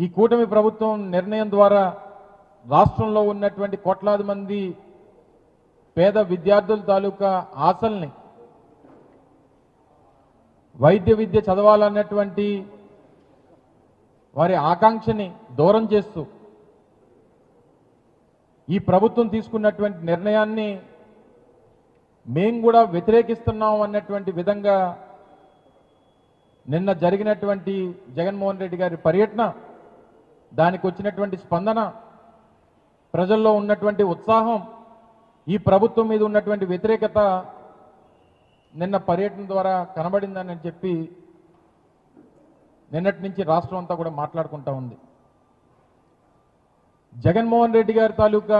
ఈ కూటమి ప్రభుత్వం నిర్ణయం ద్వారా రాష్ట్రంలో ఉన్నటువంటి కోట్లాది మంది పేద విద్యార్థుల తాలూకా ఆశల్ని వైద్య విద్య చదవాలన్నటువంటి వారి ఆకాంక్షని దూరం చేస్తూ ఈ ప్రభుత్వం తీసుకున్నటువంటి నిర్ణయాన్ని మేము కూడా వ్యతిరేకిస్తున్నాం అన్నటువంటి విధంగా నిన్న జరిగినటువంటి జగన్మోహన్ రెడ్డి గారి పర్యటన, దానికి వచ్చినటువంటి స్పందన, ప్రజల్లో ఉన్నటువంటి ఉత్సాహం, ఈ ప్రభుత్వం మీద ఉన్నటువంటి వ్యతిరేకత నిన్న పర్యటన ద్వారా కనబడిందని చెప్పి నిన్నటి నుంచి రాష్ట్రం అంతా కూడా మాట్లాడుకుంటా ఉంది. జగన్మోహన్ రెడ్డి గారి తాలూకా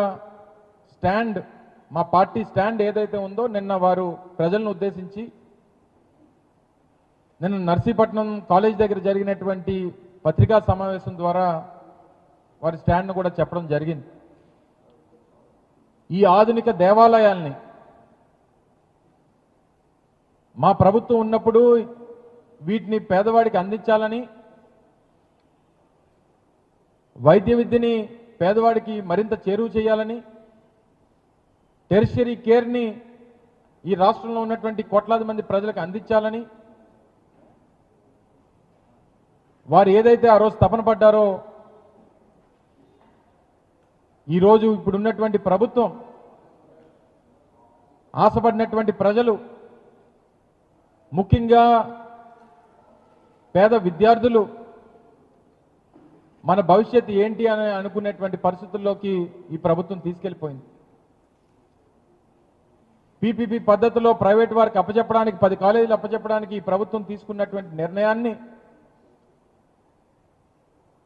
స్టాండ్, మా పార్టీ స్టాండ్ ఏదైతే ఉందో నిన్న వారు ప్రజలను ఉద్దేశించి నిన్న నర్సీపట్నం కాలేజ్ దగ్గర జరిగినటువంటి పత్రికా సమావేశం ద్వారా వారి స్టాండ్ను కూడా చెప్పడం జరిగింది. ఈ ఆధునిక దేవాలయాల్ని మా ప్రభుత్వం ఉన్నప్పుడు వీటిని పేదవాడికి అందించాలని, వైద్య విద్యని పేదవాడికి మరింత చేరువ చేయాలని, టెరిషరీ కేర్ని ఈ రాష్ట్రంలో ఉన్నటువంటి కోట్లాది మంది ప్రజలకు అందించాలని వారు ఏదైతే ఆ రోజు తపన పడ్డారో, ఈరోజు ఇప్పుడున్నటువంటి ప్రభుత్వం ఆశపడినటువంటి ప్రజలు, ముఖ్యంగా పేద విద్యార్థులు మన భవిష్యత్తు ఏంటి అని అనుకునేటువంటి పరిస్థితుల్లోకి ఈ ప్రభుత్వం తీసుకెళ్లిపోయింది. పీపీపీ పద్ధతిలో ప్రైవేట్ వారికి అప్పచెప్పడానికి, 10 కాలేజీలు అప్పచెప్పడానికి ఈ ప్రభుత్వం తీసుకున్నటువంటి నిర్ణయాన్ని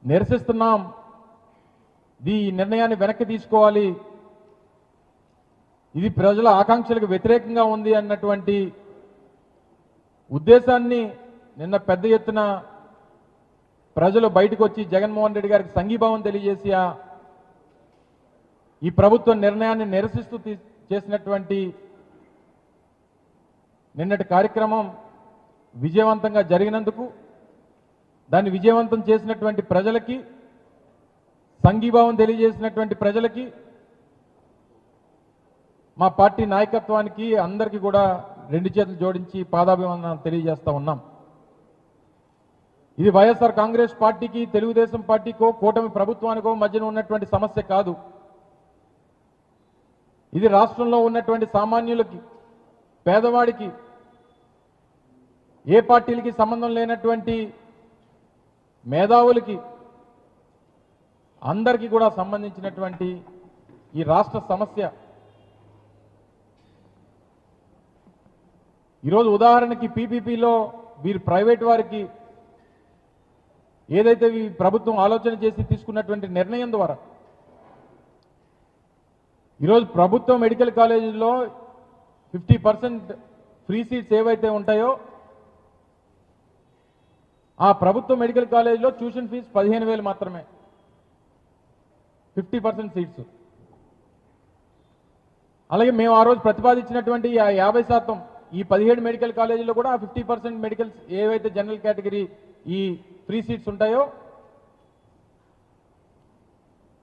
నిరసిస్తున్నాం. ఈ నిర్ణయాన్ని వెనక్కి తీసుకోవాలి, ఇది ప్రజల ఆకాంక్షలకు వ్యతిరేకంగా ఉంది అన్నటువంటి ఉద్దేశాన్ని నిన్న పెద్ద ఎత్తున ప్రజలు బయటకు వచ్చి జగన్మోహన్ రెడ్డి గారికి సంఘీభావం తెలియజేసి ఈ ప్రభుత్వ నిర్ణయాన్ని నిరసిస్తూ చేసినటువంటి నిన్నటి కార్యక్రమం విజయవంతంగా జరిగినందుకు, దాన్ని విజయవంతం చేసినటువంటి ప్రజలకి, సంఘీభావం తెలియజేసినటువంటి ప్రజలకి, మా పార్టీ నాయకత్వానికి అందరికీ కూడా 2 చేతులు జోడించి పాదాభివందనాలు తెలియజేస్తా ఉన్నాం. ఇది వైఎస్ఆర్ కాంగ్రెస్ పార్టీకి, తెలుగుదేశం పార్టీకో, కూటమి ప్రభుత్వానికో మధ్యన ఉన్నటువంటి సమస్య కాదు. ఇది రాష్ట్రంలో ఉన్నటువంటి సామాన్యులకి, పేదవాడికి, ఏ పార్టీలకి సంబంధం లేనటువంటి మేధావులకి అందరికీ కూడా సంబంధించినటువంటి ఈ రాష్ట్ర సమస్య. ఈరోజు ఉదాహరణకి పీపీపీలో వీరు ప్రైవేట్ వారికి ఏదైతే ఈ ప్రభుత్వం ఆలోచన చేసి తీసుకున్నటువంటి నిర్ణయం ద్వారా ఈరోజు ప్రభుత్వ మెడికల్ కాలేజీల్లో 50% ఫ్రీ సీట్స్ ఏవైతే ఉంటాయో, ఆ ప్రభుత్వ మెడికల్ కాలేజీలో ట్యూషన్ ఫీజు 15,000 మాత్రమే, 50% సీట్స్. అలాగే మేము ఆ రోజు ప్రతిపాదించినటువంటి 50%, ఈ 17 మెడికల్ కాలేజీలో కూడా 50% మెడికల్స్ ఏవైతే జనరల్ కేటగిరీ ఈ ఫ్రీ సీట్స్ ఉంటాయో,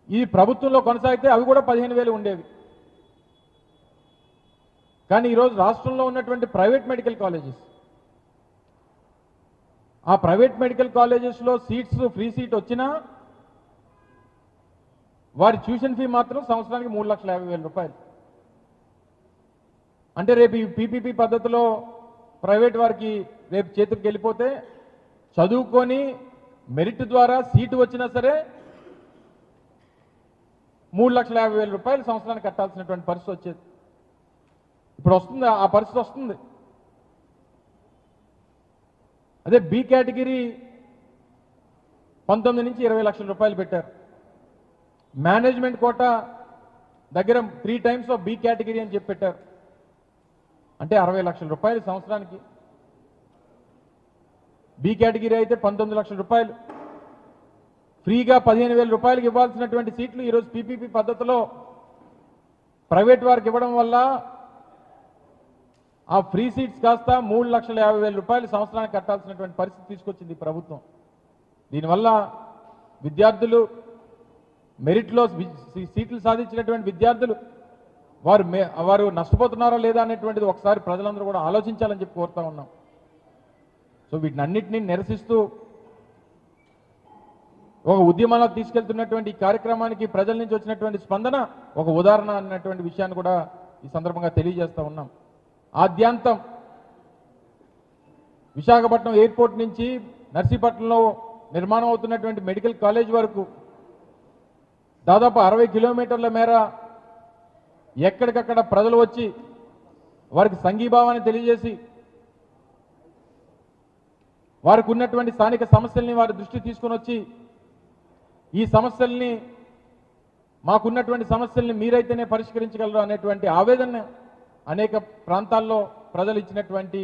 ఈ ప్రభుత్వంలో కొనసాగితే అవి కూడా 15,000 ఉండేవి. కానీ ఈరోజు రాష్ట్రంలో ఉన్నటువంటి ప్రైవేట్ మెడికల్ కాలేజెస్, ఆ ప్రైవేట్ మెడికల్ కాలేజెస్లో సీట్స్ ఫ్రీ సీట్ వచ్చినా వారి ట్యూషన్ ఫీ మాత్రం సంవత్సరానికి 3,50,000 రూపాయలు. అంటే రేపు ఈ పీపీపీ పద్ధతిలో ప్రైవేట్ వారికి రేపు చేతికి వెళ్ళిపోతే చదువుకొని మెరిట్ ద్వారా సీటు వచ్చినా సరే 3,50,000 రూపాయలు సంవత్సరానికి కట్టాల్సినటువంటి పరిస్థితి వచ్చేది. ఇప్పుడు వస్తుంది, ఆ పరిస్థితి వస్తుంది. అదే బి కేటగిరీ 19 నుంచి 20 లక్షల రూపాయలు పెట్టారు. మేనేజ్మెంట్ కోటా దగ్గర 3 times ఆఫ్ బి కేటగిరీ అని చెప్పి పెట్టారు. అంటే 60 లక్షల రూపాయలు సంవత్సరానికి. బి కేటగిరీ అయితే 19 లక్షల రూపాయలు. ఫ్రీగా 15,000 రూపాయలకు ఇవ్వాల్సినటువంటి సీట్లు ఈరోజు పీపీపీ పద్ధతిలో ప్రైవేట్ వారికి ఇవ్వడం వల్ల ఆ ఫ్రీ సీట్స్ కాస్త 3,50,000 రూపాయలు సంవత్సరానికి కట్టాల్సినటువంటి పరిస్థితి తీసుకొచ్చింది ప్రభుత్వం. దీనివల్ల విద్యార్థులు, మెరిట్లో సీట్లు సాధించినటువంటి విద్యార్థులు వారు నష్టపోతున్నారా లేదా అనేటువంటిది ఒకసారి ప్రజలందరూ కూడా ఆలోచించాలని చెప్పి కోరుతా ఉన్నాం. సో వీటినన్నింటినీ నిరసిస్తూ ఒక ఉద్యమంలో తీసుకెళ్తున్నటువంటి ఈ కార్యక్రమానికి ప్రజల నుంచి వచ్చినటువంటి స్పందన ఒక ఉదాహరణ అన్నటువంటి విషయాన్ని కూడా ఈ సందర్భంగా తెలియజేస్తూ ఉన్నాం. ఆద్యాంతం విశాఖపట్నం ఎయిర్పోర్ట్ నుంచి నర్సీపట్నంలో నిర్మాణం అవుతున్నటువంటి మెడికల్ కాలేజ్ వరకు దాదాపు 60 కిలోమీటర్ల మేర ఎక్కడికక్కడ ప్రజలు వచ్చి వారికి సంఘీభావాన్ని తెలియజేసి వారికి ఉన్నటువంటి స్థానిక సమస్యల్ని వారి దృష్టికి తీసుకొని వచ్చి ఈ సమస్యల్ని మాకున్నటువంటి సమస్యల్ని మీరైతేనే పరిష్కరించగలరు అనేటువంటి ఆవేదన అనేక ప్రాంతాల్లో ప్రజలు ఇచ్చినటువంటి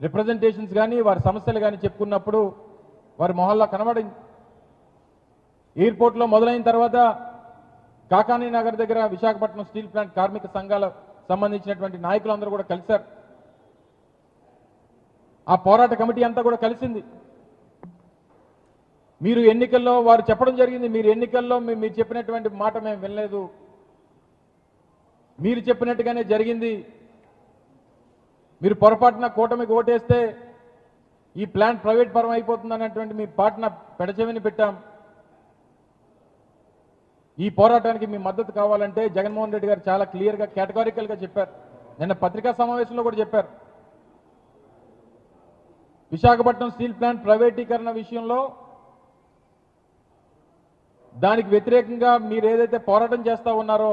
రిప్రజెంటేషన్స్ కానీ వారి సమస్యలు కానీ చెప్పుకున్నప్పుడు వారి మొహల్లా కనబడింది. ఎయిర్పోర్ట్లో మొదలైన తర్వాత కాకానీ నగర్ దగ్గర విశాఖపట్నం స్టీల్ ప్లాంట్ కార్మిక సంఘాల సంబంధించినటువంటి నాయకులందరూ కూడా కలిశారు. ఆ పోరాట కమిటీ అంతా కూడా కలిసింది. మీరు ఎన్నికల్లో వారు చెప్పడం జరిగింది, మీరు ఎన్నికల్లో మీరు చెప్పినటువంటి మాట మేము వినలేదు, మీరు చెప్పినట్టుగానే జరిగింది, మీరు పొరపాటున కూటమికి ఓటేస్తే ఈ ప్లాంట్ ప్రైవేట్ పరం అయిపోతుంది అన్నటువంటి మీ పాటన పెడచెవిని పెట్టాం. ఈ పోరాటానికి మీ మద్దతు కావాలంటే జగన్మోహన్ రెడ్డి గారు చాలా క్లియర్గా కేటగారికల్గా చెప్పారు. నిన్న పత్రికా సమావేశంలో కూడా చెప్పారు. విశాఖపట్నం స్టీల్ ప్లాంట్ ప్రైవేటీకరణ విషయంలో దానికి వ్యతిరేకంగా మీరు ఏదైతే పోరాటం చేస్తూ ఉన్నారో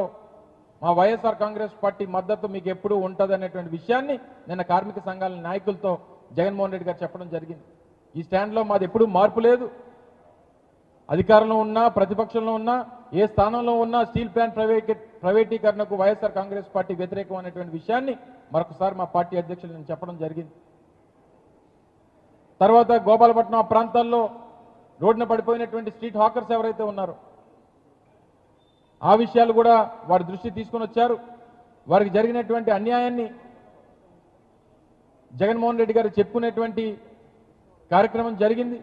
మా వైఎస్ఆర్ కాంగ్రెస్ పార్టీ మద్దతు మీకు ఎప్పుడూ ఉంటుంది అనేటువంటి విషయాన్ని నిన్న కార్మిక సంఘాల నాయకులతో జగన్మోహన్ రెడ్డి గారు చెప్పడం జరిగింది. ఈ స్టాండ్లో మాది ఎప్పుడూ మార్పు లేదు. అధికారంలో ఉన్నా ప్రతిపక్షంలో ఉన్నా ఏ స్థానంలో ఉన్నా స్టీల్ ప్లాంట్ ప్రైవేటీకరణకు వైఎస్ఆర్ కాంగ్రెస్ పార్టీ వ్యతిరేకం అనేటువంటి విషయాన్ని మరొకసారి మా పార్టీ అధ్యక్షులు నేను చెప్పడం జరిగింది. తర్వాత గోపాలపట్నం ఆ ప్రాంతాల్లో రోడ్డున పడిపోయినటువంటి స్ట్రీట్ హాకర్స్ ఎవరైతే ఉన్నారో ఆ విషయాలు కూడా వారి దృష్టి తీసుకొని వచ్చారు. వారికి జరిగినటువంటి అన్యాయాన్ని జగన్మోహన్ రెడ్డి గారు చెప్పుకునేటువంటి కార్యక్రమం జరిగింది.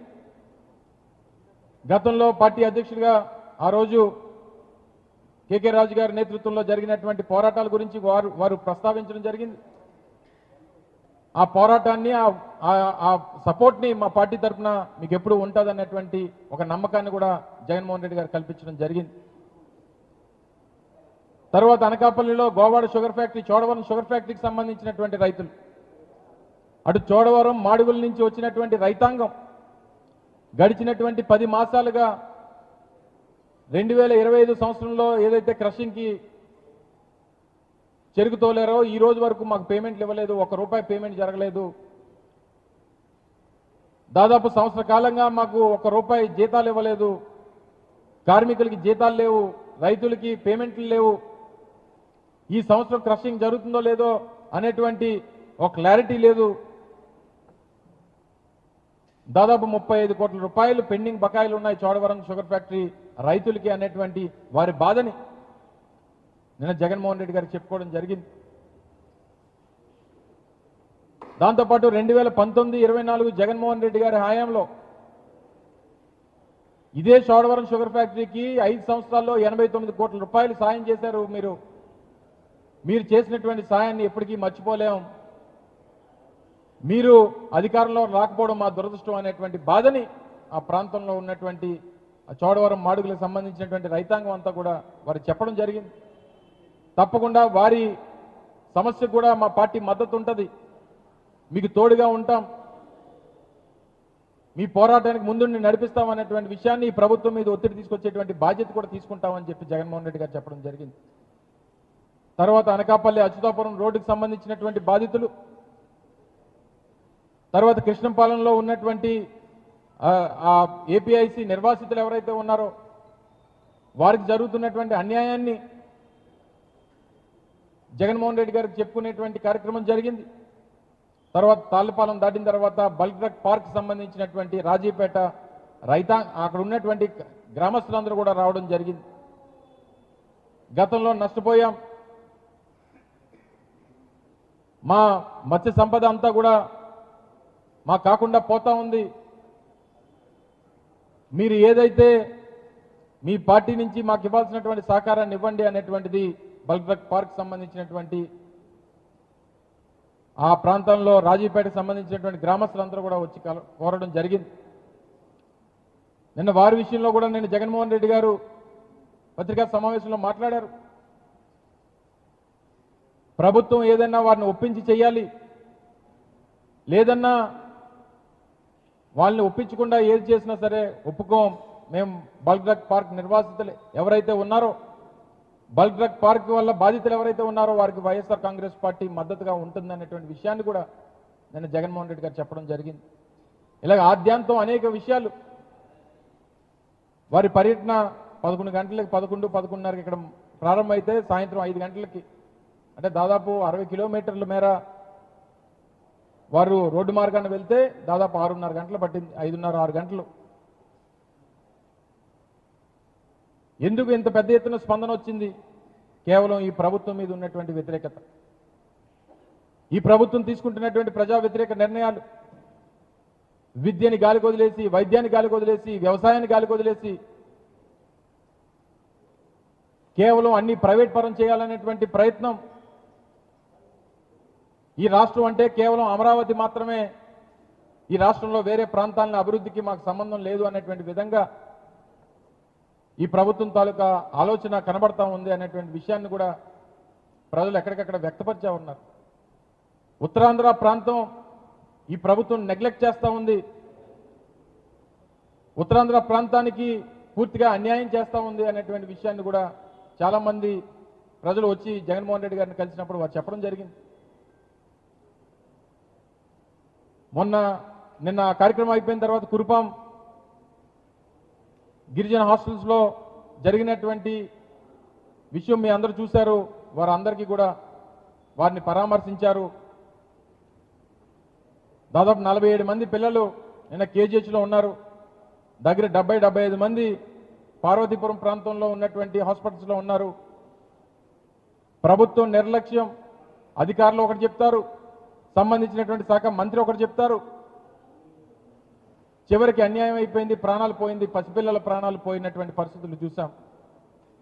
గతంలో పార్టీ అధ్యక్షుడిగా ఆ రోజు కేకే రాజు గారి నేతృత్వంలో జరిగినటువంటి పోరాటాల గురించి వారు ప్రస్తావించడం జరిగింది. ఆ పోరాటాన్ని ఆ సపోర్ట్ని మా పార్టీ తరఫున మీకు ఎప్పుడు ఉంటుందన్నటువంటి ఒక నమ్మకాన్ని కూడా జగన్మోహన్ రెడ్డి గారు కల్పించడం జరిగింది. తర్వాత అనకాపల్లిలో Govada sugar factory, Chodavaram sugar ఫ్యాక్టరీకి సంబంధించినటువంటి రైతులు, అటు చోడవరం మాడుగుల నుంచి వచ్చినటువంటి రైతాంగం గడిచినటువంటి 10 మాసాలుగా 2025 సంవత్సరంలో ఏదైతే క్రషింగ్కి చెరుకు తోలారో ఈ రోజు వరకు మాకు పేమెంట్లు ఇవ్వలేదు, ₹1 పేమెంట్ జరగలేదు. దాదాపు సంవత్సర కాలంగా మాకు ₹1 జీతాలు ఇవ్వలేదు, కార్మికులకి జీతాలు లేవు, రైతులకి పేమెంట్లు లేవు. ఈ సంవత్సరం క్రషింగ్ జరుగుతుందో లేదో అనేటువంటి ఒక క్లారిటీ లేదు. దాదాపు ₹35 కోట్ల పెండింగ్ బకాయిలు ఉన్నాయి చోడవరం షుగర్ ఫ్యాక్టరీ రైతులకి అనేటువంటి వారి బాధని నిన్న జగన్మోహన్ రెడ్డి గారికి చెప్పుకోవడం జరిగింది. దాంతోపాటు 2019-24 జగన్మోహన్ రెడ్డి గారి హయాంలో ఇదే చోడవరం షుగర్ ఫ్యాక్టరీకి 5 సంవత్సరాల్లో ₹89 కోట్ల సాయం చేశారు. మీరు చేసినటువంటి సాయాన్ని ఎప్పటికీ మర్చిపోలేం. మీరు అధికారంలో రాకపోవడం మా దురదృష్టం అనేటువంటి బాధని ఆ ప్రాంతంలో ఉన్నటువంటి చోడవరం మాడుగులకు సంబంధించినటువంటి రైతాంగం అంతా కూడా వారు చెప్పడం జరిగింది. తప్పకుండా వారి సమస్యకు కూడా మా పార్టీ మద్దతు ఉంటుంది, మీకు తోడుగా ఉంటాం, మీ పోరాటానికి ముందుండి నడిపిస్తామనేటువంటి విషయాన్ని ఈ ప్రభుత్వం మీద ఒత్తిడి తీసుకొచ్చేటువంటి బాధ్యత కూడా తీసుకుంటామని చెప్పి జగన్మోహన్ రెడ్డి గారు చెప్పడం జరిగింది. తర్వాత అనకాపల్లి అచ్యుతాపురం రోడ్డుకు సంబంధించినటువంటి బాధితులు, తర్వాత కృష్ణంపాలెంలో ఉన్నటువంటి ఏపీఐసి నిర్వాసితులు ఎవరైతే ఉన్నారో వారికి జరుగుతున్నటువంటి అన్యాయాన్ని జగన్మోహన్ రెడ్డి గారికి చెప్పుకునేటువంటి కార్యక్రమం జరిగింది. తర్వాత తాళ్ళపాలెం దాటిన తర్వాత బల్క్ డ్రగ్ పార్క్ సంబంధించినటువంటి రాజీపేట అక్కడ ఉన్నటువంటి గ్రామస్తులందరూ కూడా రావడం జరిగింది. గతంలో నష్టపోయాం, మా మత్స్య సంపద అంతా కూడా మాకు కాకుండా పోతా ఉంది, మీరు ఏదైతే మీ పార్టీ నుంచి మాకు ఇవ్వాల్సినటువంటి సహకారాన్ని ఇవ్వండి అనేటువంటిది బల్క్ డ్రగ్ పార్క్ సంబంధించినటువంటి ఆ ప్రాంతంలో రాజీపేటకు సంబంధించినటువంటి గ్రామస్తులందరూ కూడా వచ్చి కోరడం జరిగింది. నిన్న వారి విషయంలో కూడా నేను జగన్మోహన్ రెడ్డి గారు పత్రికా సమావేశంలో మాట్లాడారు. ప్రభుత్వం ఏదైనా వారిని ఒప్పించి చేయాలి, లేదన్నా వాళ్ళని ఒప్పించకుండా ఏది చేసినా సరే ఒప్పుకోం. మేము బల్క్ డ్రగ్ పార్క్ నిర్వాసితులు ఎవరైతే ఉన్నారో, బల్క్ డ్రగ్ పార్క్ వల్ల బాధితులు ఎవరైతే ఉన్నారో వారికి వైఎస్ఆర్ కాంగ్రెస్ పార్టీ మద్దతుగా ఉంటుందనేటువంటి విషయాన్ని కూడా నేను జగన్మోహన్ రెడ్డి గారు చెప్పడం జరిగింది. ఇలాగ ఆద్యాంతం అనేక విషయాలు వారి పర్యటన 11 గంటలకి 11:30కి ఇక్కడ ప్రారంభమైతే సాయంత్రం 5 గంటలకి అంటే దాదాపు 60 కిలోమీటర్ల మేర వారు రోడ్డు మార్గాన్ని వెళ్తే దాదాపు 6:30 గంటలు పట్టింది, 5:30-6 గంటలు. ఎందుకు ఇంత పెద్ద ఎత్తున స్పందన వచ్చింది? కేవలం ఈ ప్రభుత్వం మీద ఉన్నటువంటి వ్యతిరేకత, ఈ ప్రభుత్వం తీసుకుంటున్నటువంటి ప్రజా వ్యతిరేక నిర్ణయాలు, విద్యని గాలికి వదిలేసి, వైద్యాన్ని గాలికి వదిలేసి, వ్యవసాయాన్ని గాలికి వదిలేసి కేవలం అన్ని ప్రైవేట్ పరం చేయాలనేటువంటి ప్రయత్నం. ఈ రాష్ట్రం అంటే కేవలం అమరావతి మాత్రమే, ఈ రాష్ట్రంలో వేరే ప్రాంతాలను అభివృద్ధికి మాకు సంబంధం లేదు అనేటువంటి విధంగా ఈ ప్రభుత్వం తాలూకా ఆలోచన కనబడతా ఉంది అనేటువంటి విషయాన్ని కూడా ప్రజలు ఎక్కడికక్కడ వ్యక్తపరిచా ఉన్నారు. ఉత్తరాంధ్ర ప్రాంతం ఈ ప్రభుత్వం నెగ్లెక్ట్ చేస్తూ ఉంది, ఉత్తరాంధ్ర ప్రాంతానికి పూర్తిగా అన్యాయం చేస్తూ ఉంది అనేటువంటి విషయాన్ని కూడా చాలామంది ప్రజలు వచ్చి జగన్మోహన్ రెడ్డి గారిని కలిసినప్పుడు వారు చెప్పడం జరిగింది. నిన్న కార్యక్రమం అయిపోయిన తర్వాత కురుపాం గిరిజన హాస్టల్స్లో జరిగినటువంటి విషయం మీ అందరూ చూశారు. వారందరికీ కూడా వారిని పరామర్శించారు. దాదాపు 47 మంది పిల్లలు నిన్న కేజీహెచ్లో ఉన్నారు. దగ్గర 70-75 మంది పార్వతీపురం ప్రాంతంలో ఉన్నటువంటి హాస్పిటల్స్లో ఉన్నారు. ప్రభుత్వం నిర్లక్ష్యం, అధికారులు ఒకటి చెప్తారు, సంబంధించినటువంటి శాఖ మంత్రి ఒకటి చెప్తారు, చివరికి అన్యాయం అయిపోయింది, ప్రాణాలు పోయింది, పసిపిల్లల ప్రాణాలు పోయినటువంటి పరిస్థితులు చూసాం.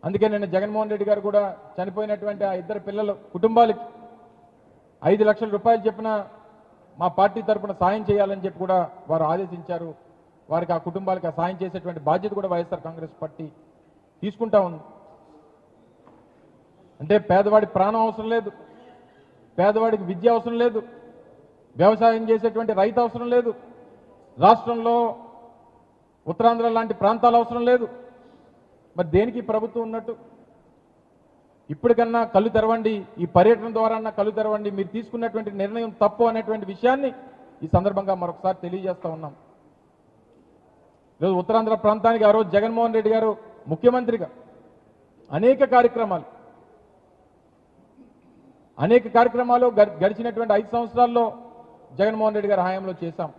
అందుకే నిన్న జగన్మోహన్ రెడ్డి గారు కూడా చనిపోయినటువంటి ఆ ఇద్దరు పిల్లల కుటుంబాలకి 5 లక్షల రూపాయలు చెప్పిన మా పార్టీ తరఫున సాయం చేయాలని చెప్పి కూడా వారు ఆదేశించారు. వారికి ఆ కుటుంబాలకు ఆ సాయం చేసేటువంటి బాధ్యత కూడా వైఎస్ఆర్ కాంగ్రెస్ పార్టీ తీసుకుంటా ఉంది. అంటే పేదవాడి ప్రాణం అవసరం లేదు, పేదవాడికి విద్య అవసరం లేదు, వ్యవసాయం చేసేటువంటి రైతు అవసరం లేదు, రాష్ట్రంలో ఉత్తరాంధ్ర లాంటి ప్రాంతాలు అవసరం లేదు. మరి దేనికి ప్రభుత్వం ఉన్నట్టు? ఇప్పటికన్నా కళ్ళు తెరవండి, ఈ పర్యటన ద్వారా కళ్ళు తెరవండి, మీరు తీసుకున్నటువంటి నిర్ణయం తప్పు అనేటువంటి విషయాన్ని ఈ సందర్భంగా మరొకసారి తెలియజేస్తా ఉన్నాం. ఈరోజు ఉత్తరాంధ్ర ప్రాంతానికి ఆ రోజు జగన్మోహన్ రెడ్డి గారు ముఖ్యమంత్రిగా అనేక కార్యక్రమాలు గడిచినటువంటి 5 సంవత్సరాల్లో జగన్మోహన్ రెడ్డి గారి హయాంలో చేశాం.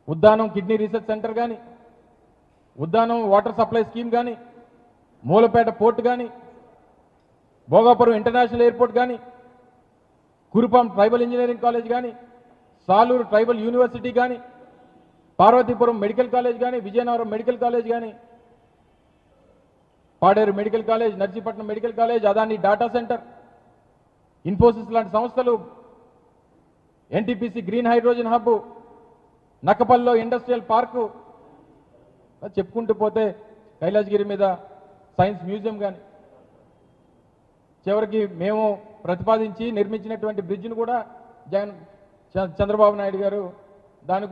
ఉద్దానం కిడ్నీ రీసెర్చ్ సెంటర్ కానీ, ఉద్దానం వాటర్ సప్లై స్కీమ్ కానీ, మూలపేట పోర్ట్ కానీ, భోగాపురం ఇంటర్నేషనల్ ఎయిర్పోర్ట్ కానీ, కురుపాం ట్రైబల్ ఇంజనీరింగ్ కాలేజ్ కానీ, సాలూరు ట్రైబల్ యూనివర్సిటీ కానీ, పార్వతీపురం మెడికల్ కాలేజ్ కానీ, విజయనగరం మెడికల్ కాలేజ్ కానీ, Paderu medical college, Narsipatnam medical college, Adani data centre, Infosys లాంటి సంస్థలు, ఎన్టీపీసీ గ్రీన్ హైడ్రోజన్ హబ్, నక్కపల్లిలో ఇండస్ట్రియల్ పార్కు, చెప్పుకుంటూ పోతే కైలాసగిరి మీద సైన్స్ మ్యూజియం కానీ, చివరికి మేము ప్రతిపాదించి నిర్మించినటువంటి బ్రిడ్జ్ను కూడా చంద్రబాబు నాయుడు గారు దానికి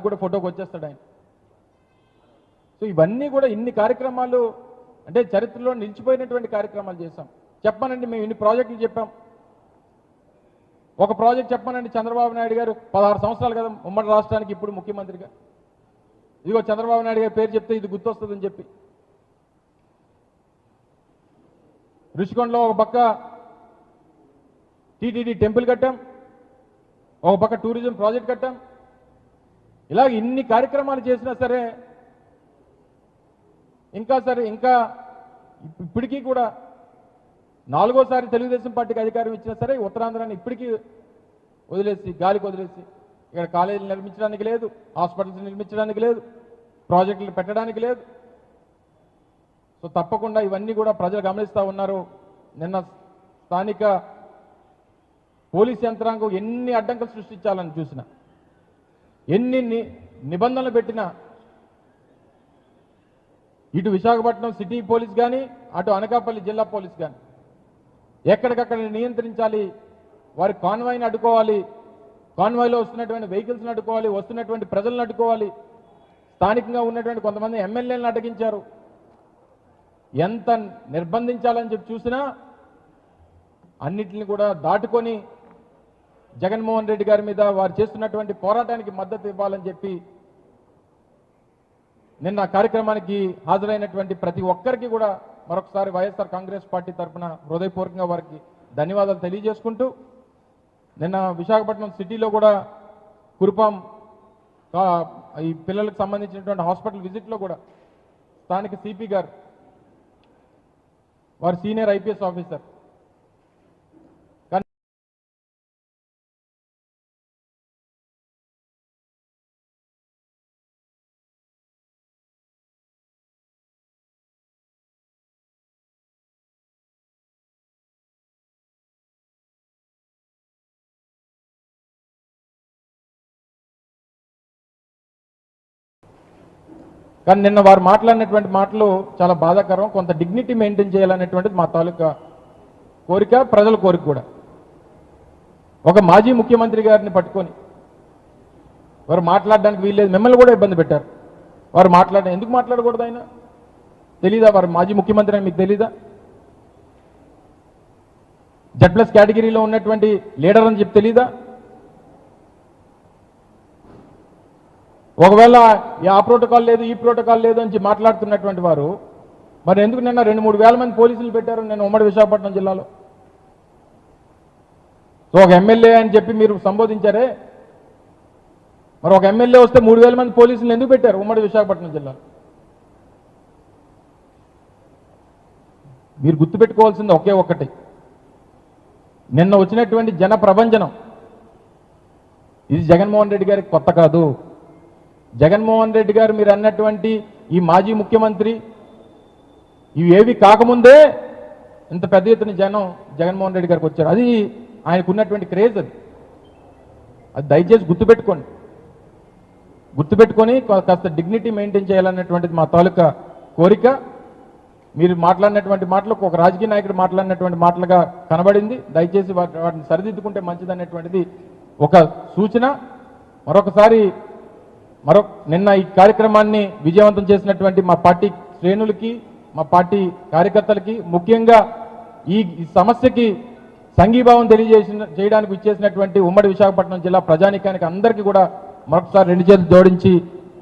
కూడా ఫోటోకి వచ్చేస్తాడు ఆయన. సో ఇవన్నీ కూడా ఇన్ని కార్యక్రమాలు అంటే చరిత్రలో నిలిచిపోయినటువంటి కార్యక్రమాలు చేశాం. చెప్పానండి, మేము ఇన్ని ప్రాజెక్టులు చెప్పాం. ఒక ప్రాజెక్ట్ చెప్పానండి, చంద్రబాబు నాయుడు గారు 16 సంవత్సరాలు కదా ఉమ్మడి రాష్ట్రానికి ఇప్పుడు ముఖ్యమంత్రిగా, ఇదిగో చంద్రబాబు నాయుడు గారి పేరు చెప్తే ఇది గుర్తొస్తుందని చెప్పి రుషికొండలో ఒక పక్క టీటీడీ టెంపుల్ కట్టాం, ఒక పక్క టూరిజం ప్రాజెక్ట్ కట్టాం. ఇలాగ ఇన్ని కార్యక్రమాలు చేసినా సరే ఇంకా ఇప్పటికీ కూడా 4వ సారి తెలుగుదేశం పార్టీకి అధికారం ఇచ్చినా సరే ఉత్తరాంధ్రాన్ని ఇప్పటికీ గాలికి వదిలేసి ఇక్కడ కాలేజీలు నిర్మించడానికి లేదు, హాస్పిటల్స్ నిర్మించడానికి లేదు, ప్రాజెక్టులు పెట్టడానికి లేదు. సో తప్పకుండా ఇవన్నీ కూడా ప్రజలు గమనిస్తూ ఉన్నారు. నిన్న స్థానిక పోలీస్ యంత్రాంగం ఎన్ని అడ్డంకులు సృష్టించాలని చూసినా, ఎన్ని నిబంధనలు పెట్టినా, ఇటు విశాఖపట్నం సిటీ పోలీస్ కానీ అటు అనకాపల్లి జిల్లా పోలీస్ కానీ ఎక్కడికక్కడ నియంత్రించాలి, వారి కాన్వాయ్ని అడ్డుకోవాలి, కాన్వాయ్లో వస్తున్నటువంటి వెహికల్స్ని అడ్డుకోవాలి, వస్తున్నటువంటి ప్రజలను అడ్డుకోవాలి, స్థానికంగా ఉన్నటువంటి కొంతమంది ఎమ్మెల్యేలను అడ్డగించారు. ఎంత నిర్బంధించాలని చెప్పి చూసినా అన్నిటిని కూడా దాటుకొని జగన్మోహన్ రెడ్డి గారి మీద వారు చేస్తున్నటువంటి పోరాటానికి మద్దతు ఇవ్వాలని చెప్పి నిన్న కార్యక్రమానికి హాజరైనటువంటి ప్రతి ఒక్కరికి కూడా మరొకసారి వైఎస్ఆర్ కాంగ్రెస్ పార్టీ తరఫున హృదయపూర్వకంగా వారికి ధన్యవాదాలు తెలియజేసుకుంటూ, నిన్న విశాఖపట్నం సిటీలో కూడా కురుపాం ఈ పిల్లలకు సంబంధించినటువంటి హాస్పిటల్ విజిట్లో కూడా స్థానిక సిపి గారు, వారు సీనియర్ ఐపీఎస్ ఆఫీసర్, కానీ నిన్న వారు మాట్లాడినటువంటి మాటలు చాలా బాధాకరం. కొంత డిగ్నిటీ మెయింటైన్ చేయాలనేటువంటిది మా తాలూకా కోరిక, ప్రజల కోరిక కూడా. ఒక మాజీ ముఖ్యమంత్రి గారిని పట్టుకొని వారు మాట్లాడడానికి వీల్లేదు, మిమ్మల్ని కూడా ఇబ్బంది పెట్టారు. వారు ఎందుకు మాట్లాడకూడదు? ఆయన తెలీదా వారు మాజీ ముఖ్యమంత్రి అని మీకు తెలీదా? Z+ కేటగిరీలో ఉన్నటువంటి లీడర్ అని చెప్పి తెలీదా? ఒకవేళ ఆ ప్రోటోకాల్ లేదు, ఈ ప్రోటోకాల్ లేదు అని మాట్లాడుతున్నటువంటి వారు మరి ఎందుకు నిన్న 2-3 వేల మంది పోలీసులు పెట్టారు నిన్న ఉమ్మడి విశాఖపట్నం జిల్లాలో? సో ఒక ఎమ్మెల్యే అని చెప్పి మీరు సంబోధించారే, మరి ఒక ఎమ్మెల్యే వస్తే 3,000 మంది పోలీసులు ఎందుకు పెట్టారు ఉమ్మడి విశాఖపట్నం జిల్లాలో? మీరు గుర్తుపెట్టుకోవాల్సింది ఒకే ఒక్కటి, నిన్న వచ్చినటువంటి జన ప్రభంజనం ఇది జగన్మోహన్ రెడ్డి గారికి కొత్త కాదు. జగన్మోహన్ రెడ్డి గారు మీరు అన్నటువంటి ఈ మాజీ ముఖ్యమంత్రి ఇవి ఏవి కాకముందే ఇంత పెద్ద ఎత్తున జనం జగన్మోహన్ రెడ్డి గారికి వచ్చారు. అది ఆయనకున్నటువంటి క్రేజ్. అది దయచేసి గుర్తుపెట్టుకొని కాస్త డిగ్నిటీ మెయింటైన్ చేయాలన్నటువంటిది మా తాలూకా కోరిక. మీరు మాట్లాడినటువంటి మాటలు ఒక రాజకీయ నాయకుడు మాట్లాడినటువంటి మాటలుగా కనబడింది. దయచేసి వాటిని సరిదిద్దుకుంటే మంచిదనేటువంటిది ఒక సూచన. మరొకసారి నిన్న ఈ కార్యక్రమాన్ని విజయవంతం చేసినటువంటి మా పార్టీ శ్రేణులకి, మా పార్టీ కార్యకర్తలకి, ముఖ్యంగా ఈ సమస్యకి సంఘీభావం చేయడానికి ఇచ్చేసినటువంటి ఉమ్మడి విశాఖపట్నం జిల్లా ప్రజానీకానికి అందరికీ కూడా మరొకసారి 2 చేతులు జోడించి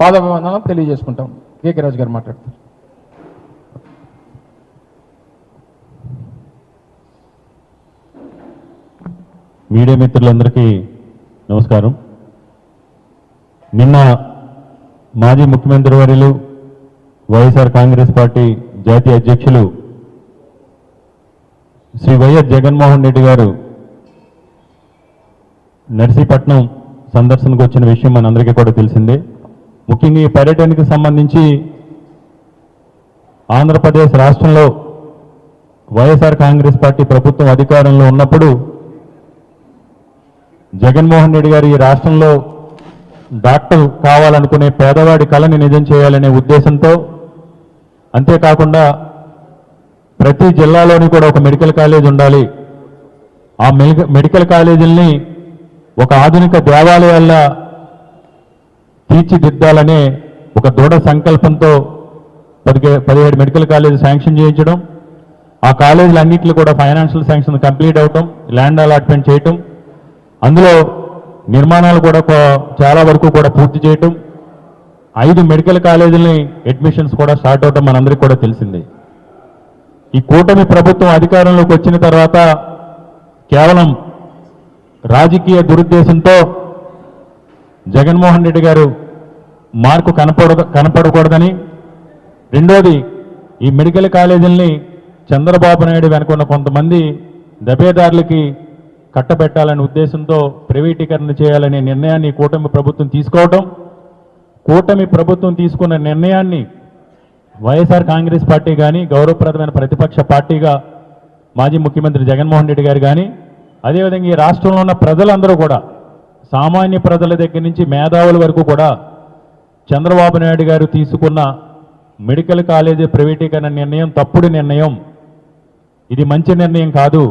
పాదాభివందనం తెలియజేసుకుంటాం. కేకే రాజు గారు మాట్లాడతారు. మీడియా మిత్రులందరికీ నమస్కారం. నిన్న మాజీ ముఖ్యమంత్రి వర్యులు వైఎస్ఆర్ కాంగ్రెస్ పార్టీ జాతీయ అధ్యక్షులు శ్రీ వైఎస్ జగన్మోహన్ రెడ్డి గారు నర్సీపట్నం సందర్శనకు వచ్చిన విషయం మనందరికీ కూడా తెలిసిందే. ముఖ్యంగా ఈ పర్యటనకు సంబంధించి ఆంధ్రప్రదేశ్ రాష్ట్రంలో వైఎస్ఆర్ కాంగ్రెస్ పార్టీ ప్రభుత్వం అధికారంలో ఉన్నప్పుడు జగన్మోహన్ రెడ్డి గారు ఈ రాష్ట్రంలో డాక్టర్ కావాలనుకునే పేదవాడి కళని నిజం చేయాలనే ఉద్దేశంతో, అంతేకాకుండా ప్రతి జిల్లాలోని కూడా ఒక మెడికల్ కాలేజ్ ఉండాలి, ఆ మెడికల్ కాలేజీల్ని ఒక ఆధునిక దేవాలయాల్లో తీర్చిదిద్దాలనే ఒక దృఢ సంకల్పంతో 17 మెడికల్ కాలేజ్ శాంక్షన్ చేయించడం, ఆ కాలేజీలన్నింటిలో కూడా ఫైనాన్షియల్ శాంక్షన్ కంప్లీట్ అవటం, ల్యాండ్ అలాట్మెంట్ చేయటం, అందులో నిర్మాణాలు కూడా చాలా వరకు కూడా పూర్తి చేయటం, 5 మెడికల్ కాలేజీలని అడ్మిషన్స్ కూడా స్టార్ట్ అవటం మనందరికీ కూడా తెలిసింది. ఈ కూటమి ప్రభుత్వం అధికారంలోకి వచ్చిన తర్వాత కేవలం రాజకీయ దురుద్దేశంతో జగన్మోహన్ రెడ్డి గారు మార్కు కనపడకూడదని, రెండోది ఈ మెడికల్ కాలేజీల్ని చంద్రబాబు నాయుడు వెనుకున్న కొంతమంది దబేదారులకి కట్టబెట్టాలనే ఉద్దేశంతో ప్రైవేటీకరణ చేయాలనే నిర్ణయాన్ని కూటమి ప్రభుత్వం తీసుకోవటం, కూటమి ప్రభుత్వం తీసుకున్న నిర్ణయాన్ని వైఎస్ఆర్ కాంగ్రెస్ పార్టీ కానీ గౌరవప్రదమైన ప్రతిపక్ష పార్టీగా మాజీ ముఖ్యమంత్రి జగన్మోహన్ రెడ్డి గారు కానీ అదేవిధంగా ఈ రాష్ట్రంలో ఉన్న ప్రజలందరూ కూడా సామాన్య ప్రజల దగ్గర నుంచి మేధావుల వరకు కూడా చంద్రబాబు నాయుడు గారు తీసుకున్న మెడికల్ కాలేజీ ప్రైవేటీకరణ నిర్ణయం తప్పుడు నిర్ణయం, ఇది మంచి నిర్ణయం కాదు,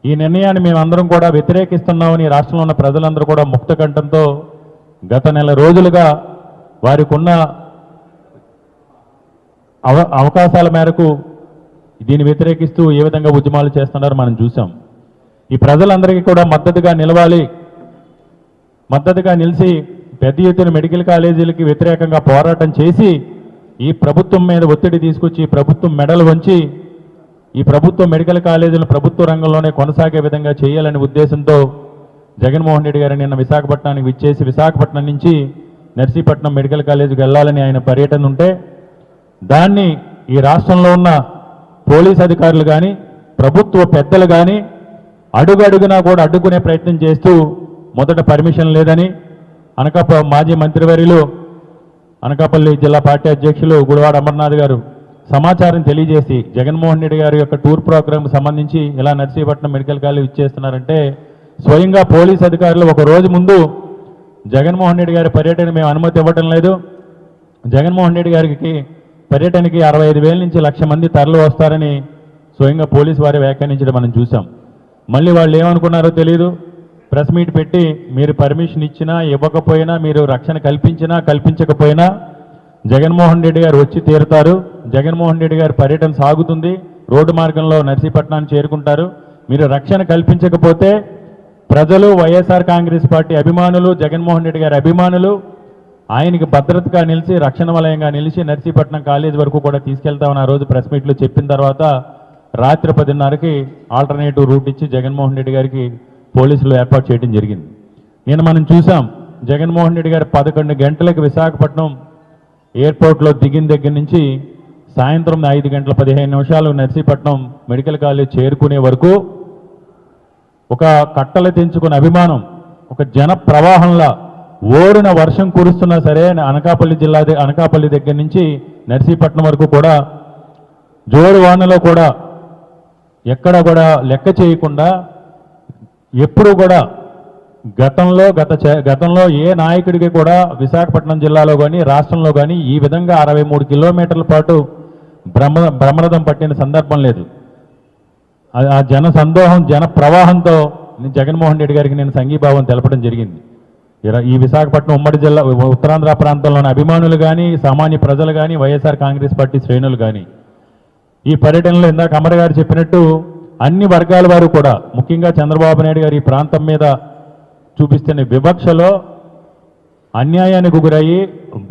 ఈ నిర్ణయాన్ని మేమందరం కూడా వ్యతిరేకిస్తున్నామని రాష్ట్రంలో ఉన్న ప్రజలందరూ కూడా ముక్త కంఠంతో గత నెల రోజులుగా వారికి ఉన్న అవకాశాల మేరకు దీన్ని వ్యతిరేకిస్తూ ఏ విధంగా ఉద్యమాలు చేస్తున్నారో మనం చూసాం. ఈ ప్రజలందరికీ కూడా మద్దతుగా నిలవాలి, మద్దతుగా నిలిచి పెద్ద ఎత్తున మెడికల్ కాలేజీలకి వ్యతిరేకంగా పోరాటం చేసి ఈ ప్రభుత్వం మీద ఒత్తిడి తీసుకొచ్చి ప్రభుత్వం మెడలు వంచి ఈ ప్రభుత్వం మెడికల్ కాలేజీలు ప్రభుత్వ రంగంలోనే కొనసాగే విధంగా చేయాలనే ఉద్దేశంతో జగన్మోహన్ రెడ్డి గారు నిన్న విశాఖపట్నానికి విచ్చేసి విశాఖపట్నం నుంచి నర్సీపట్నం మెడికల్ కాలేజీకి వెళ్ళాలని ఆయన పర్యటన ఉంటే దాన్ని ఈ రాష్ట్రంలో ఉన్న పోలీస్ అధికారులు కానీ ప్రభుత్వ పెద్దలు కానీ అడుగడుగునా కూడా అడ్డుకునే ప్రయత్నం చేస్తూ మొదట పర్మిషన్ లేదని మాజీ మంత్రివర్యులు అనకాపల్లి జిల్లా పార్టీ అధ్యక్షులు గుడివాడ అమర్నాథ్ గారు సమాచారం తెలియజేసి జగన్మోహన్ రెడ్డి గారి యొక్క టూర్ ప్రోగ్రాంకు సంబంధించి ఇలా నర్సీపట్నం మెడికల్ కాలేజ్ ఇచ్చేస్తున్నారంటే స్వయంగా పోలీస్ అధికారులు ఒక రోజు ముందు జగన్మోహన్ రెడ్డి గారి పర్యటన మేము అనుమతి ఇవ్వటం లేదు, జగన్మోహన్ రెడ్డి గారికి పర్యటనకి 65,000 నుంచి 1,00,000 మంది తరలి వస్తారని స్వయంగా పోలీసు వారి వ్యాఖ్యానించడం మనం చూసాం. మళ్ళీ వాళ్ళు ఏమనుకున్నారో తెలియదు, ప్రెస్ మీట్ పెట్టి మీరు పర్మిషన్ ఇచ్చినా ఇవ్వకపోయినా మీరు రక్షణ కల్పించినా కల్పించకపోయినా జగన్మోహన్ రెడ్డి గారు వచ్చి తీరుతారు, జగన్మోహన్ రెడ్డి గారి పర్యటన సాగుతుంది, రోడ్డు మార్గంలో నర్సీపట్నాన్ని చేరుకుంటారు, మీరు రక్షణ కల్పించకపోతే ప్రజలు వైఎస్ఆర్ కాంగ్రెస్ పార్టీ అభిమానులు జగన్మోహన్ రెడ్డి గారి అభిమానులు ఆయనకి భద్రతగా నిలిచి రక్షణ వలయంగా నిలిచి నర్సీపట్నం కాలేజ్ వరకు కూడా తీసుకెళ్తామని ఆ రోజు ప్రెస్ మీట్లో చెప్పిన తర్వాత రాత్రి 10:30కి ఆల్టర్నేటివ్ రూట్ ఇచ్చి జగన్మోహన్ రెడ్డి గారికి పోలీసులు ఏర్పాటు చేయడం జరిగింది. నేను మనం చూసాం జగన్మోహన్ రెడ్డి గారు 11 గంటలకు విశాఖపట్నం ఎయిర్పోర్ట్లో దిగిన దగ్గర నుంచి సాయంత్రం 5:15 నర్సీపట్నం మెడికల్ కాలేజ్ చేరుకునే వరకు ఒక కట్టలు తెంచుకున్న అభిమానం, ఒక జన ప్రవాహంలా ఓడిన వర్షం కురుస్తున్నా సరే అనకాపల్లి దగ్గర నుంచి నర్సీపట్నం వరకు కూడా జోరు వానలో కూడా ఎక్కడ కూడా లెక్క చేయకుండా ఎప్పుడు కూడా గతంలో ఏ నాయకుడికి కూడా విశాఖపట్నం జిల్లాలో కానీ రాష్ట్రంలో కానీ ఈ విధంగా 63 కిలోమీటర్ల పాటు బ్రహ్మరథం పట్టిన సందర్భం లేదు. ఆ జన సందోహం జన ప్రవాహంతో జగన్మోహన్ రెడ్డి గారికి నేను సంఘీభావం తెలపడం జరిగింది. ఈ విశాఖపట్నం ఉమ్మడి జిల్లా ఉత్తరాంధ్ర ప్రాంతంలోని అభిమానులు కానీ సామాన్య ప్రజలు కానీ వైఎస్ఆర్ కాంగ్రెస్ పార్టీ శ్రేణులు కానీ ఈ పర్యటనలో ఇందాక అమర్ గారు చెప్పినట్టు అన్ని వర్గాల వారు కూడా ముఖ్యంగా చంద్రబాబు నాయుడు గారు ఈ ప్రాంతం మీద చూపిస్తున్న వివక్షలో అన్యాయానికి గురయ్యి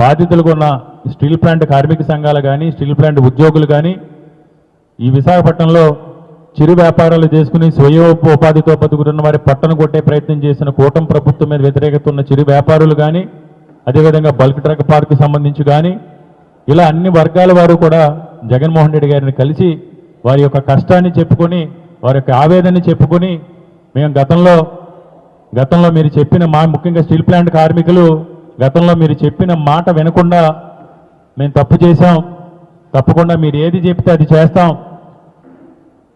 బాధితులుగా ఉన్న స్టీల్ ప్లాంట్ కార్మిక సంఘాలు కానీ స్టీల్ ప్లాంట్ ఉద్యోగులు కానీ ఈ విశాఖపట్నంలో చిరు వ్యాపారాలు చేసుకుని స్వయోపాధితో బతుకుతున్న వారి పట్టను కొట్టే ప్రయత్నం చేసిన కూటమి ప్రభుత్వం మీద వ్యతిరేకత ఉన్న చిరు వ్యాపారులు కానీ అదేవిధంగా బల్క్ ట్రక్ పార్కు సంబంధించి కానీ ఇలా అన్ని వర్గాల వారు కూడా జగన్మోహన్ రెడ్డి గారిని కలిసి వారి యొక్క కష్టాన్ని చెప్పుకొని వారి యొక్క ఆవేదనని చెప్పుకొని మేము గతంలో మీరు చెప్పిన ముఖ్యంగా స్టీల్ ప్లాంట్ కార్మికులు గతంలో మీరు చెప్పిన మాట వినకుండా మేము తప్పు చేశాం, తప్పకుండా మీరు ఏది చెప్తే అది చేస్తాం,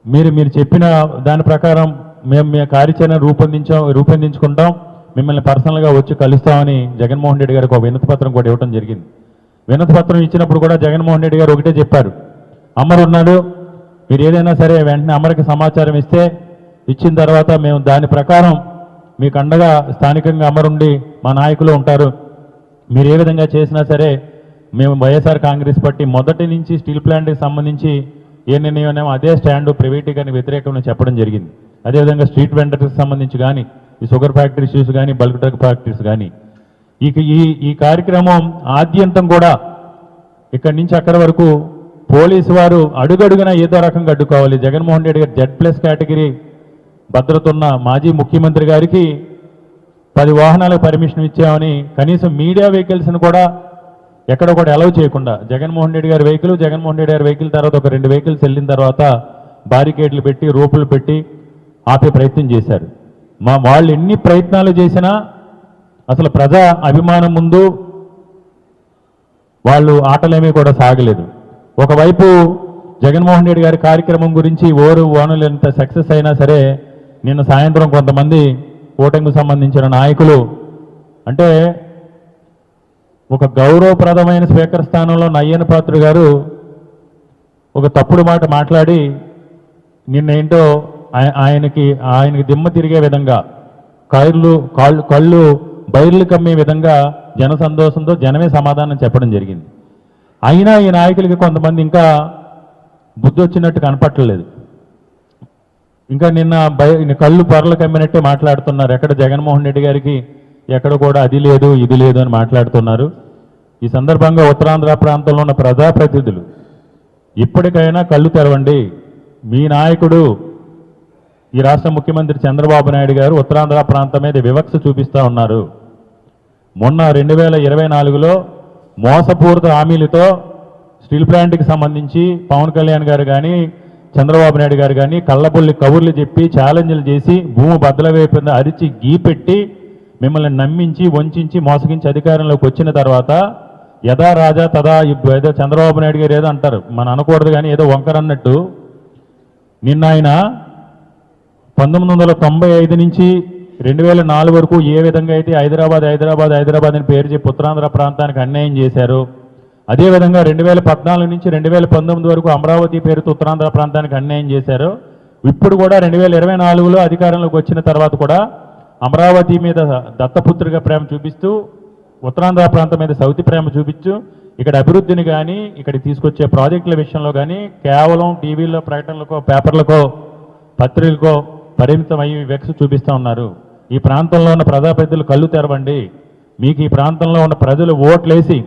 మీరు చెప్పిన దాని ప్రకారం మేము కార్యాచరణ రూపొందించుకుంటాం, మిమ్మల్ని పర్సనల్గా వచ్చి కలుస్తామని జగన్మోహన్ రెడ్డి గారికి ఒక వినతి పత్రం కూడా ఇవ్వడం జరిగింది. వినతి పత్రం ఇచ్చినప్పుడు కూడా జగన్మోహన్ రెడ్డి గారు ఒకటే చెప్పారు, అమర్ ఉన్నాడు, మీరు ఏదైనా సరే వెంటనే అమర్కి సమాచారం ఇచ్చిన తర్వాత మేము దాని ప్రకారం మీకు అండగా స్థానికంగా అమరుండి మా నాయకులు ఉంటారు, మీరు ఏ విధంగా చేసినా సరే మేము వైఎస్ఆర్ కాంగ్రెస్ పార్టీ మొదటి నుంచి స్టీల్ ప్లాంట్కి సంబంధించి ఏ నిర్ణయం అదే స్టాండు ప్రైవేటీకరణ వ్యతిరేకంగా చెప్పడం జరిగింది. అదేవిధంగా స్ట్రీట్ వెండర్స్కి సంబంధించి కానీ ఈ షుగర్ ఫ్యాక్టరీస్ కానీ బల్క్ డ్రగ్ ఫ్యాక్టరీస్ కానీ ఈ కార్యక్రమం ఆద్యంతం కూడా ఇక్కడి నుంచి అక్కడి వరకు పోలీసు వారు అడుగడుగునా ఏదో రకంగా అడ్డుకోవాలి. జగన్మోహన్ రెడ్డి గారు Z+ కేటగిరీ భద్రత ఉన్న మాజీ ముఖ్యమంత్రి గారికి 10 వాహనాలకు పర్మిషన్ ఇచ్చామని కనీసం మీడియా వెహికల్స్ని కూడా ఎక్కడ కూడా అలౌ చేయకుండా జగన్మోహన్ రెడ్డి గారి వెహికల్ తర్వాత ఒక 2 వెహికల్స్ వెళ్ళిన తర్వాత బారికేడ్లు పెట్టి రోపులు పెట్టి ఆపే ప్రయత్నం చేశారు. వాళ్ళు ఎన్ని ప్రయత్నాలు చేసినా అసలు ప్రజా అభిమానం ముందు వాళ్ళు ఆటలేమీ కూడా సాగలేదు. ఒకవైపు జగన్మోహన్ రెడ్డి గారి కార్యక్రమం గురించి ఓరు ఓనలు ఎంత సక్సెస్ అయినా సరే, నిన్న సాయంత్రం కొంతమంది కూటమికి సంబంధించిన నాయకులు అంటే ఒక గౌరవప్రదమైన స్పీకర్ స్థానంలో అయ్యన్న పాత్ర గారు ఒక తప్పుడు మాట మాట్లాడి నిన్నేంటో ఆయనకి దిమ్మ తిరిగే విధంగా కళ్ళు బైర్లు కమ్మే విధంగా జన సంతోషంతో జనమే సమాధానం చెప్పడం జరిగింది. అయినా ఈ నాయకులకి కొంతమంది ఇంకా బుద్ధి వచ్చినట్టు కనపట్టలేదు. ఇంకా నిన్న కళ్ళు పొరలు కమ్మినట్టే మాట్లాడుతున్నారు. ఎక్కడ జగన్మోహన్ రెడ్డి గారికి ఎక్కడ కూడా అది లేదు ఇది లేదు అని మాట్లాడుతున్నారు. ఈ సందర్భంగా ఉత్తరాంధ్ర ప్రాంతంలో ఉన్న ప్రజాప్రతినిధులు ఇప్పటికైనా కళ్ళు తెరవండి. మీ నాయకుడు ఈ రాష్ట్ర ముఖ్యమంత్రి చంద్రబాబు నాయుడు గారు ఉత్తరాంధ్ర ప్రాంతం మీద వివక్ష చూపిస్తూ ఉన్నారు. మొన్న 2024లో మోసపూరిత హామీలతో స్టీల్ ప్లాంట్కి సంబంధించి పవన్ కళ్యాణ్ గారు కానీ చంద్రబాబు నాయుడు గారు కానీ కళ్ళబొల్లి కబుర్లు చెప్పి ఛాలెంజ్లు చేసి భూమి బద్దల వైపు అరిచి గీపెట్టి మిమ్మల్ని నమ్మించి వంచి మోసగించి అధికారంలోకి వచ్చిన తర్వాత యథా రాజా తదా ఏదో చంద్రబాబు నాయుడు గారు ఏదో అంటారు, మనం అనకూడదు కానీ ఏదో వంకరన్నట్టు నిన్న ఆయన 1995 నుంచి 2004 వరకు ఏ విధంగా అయితే హైదరాబాద్ అని పేరు చెప్పి ఉత్తరాంధ్ర ప్రాంతానికి అన్యాయం చేశారు, అదేవిధంగా 2014 నుంచి 2019 వరకు అమరావతి పేరుతో ఉత్తరాంధ్ర ప్రాంతానికి అన్యాయం చేశారు. ఇప్పుడు కూడా 2024లో అధికారంలోకి వచ్చిన తర్వాత కూడా అమరావతి మీద దత్తపుత్రిగా ప్రేమ చూపిస్తూ ఉత్తరాంధ్ర ప్రాంతం మీద సౌతి ప్రేమ చూపించు ఇక్కడ అభివృద్ధిని కానీ ఇక్కడ తీసుకొచ్చే ప్రాజెక్టుల విషయంలో కానీ కేవలం టీవీల్లో ప్రకటనలకో పేపర్లకో పత్రికలకో పరిమితం అయ్యి వివక్ష చూపిస్తూ ఉన్నారు. ఈ ప్రాంతంలో ఉన్న ప్రజాప్రతినిధులు కళ్ళు తెరవండి. మీకు ఈ ప్రాంతంలో ఉన్న ప్రజలు ఓట్లేసి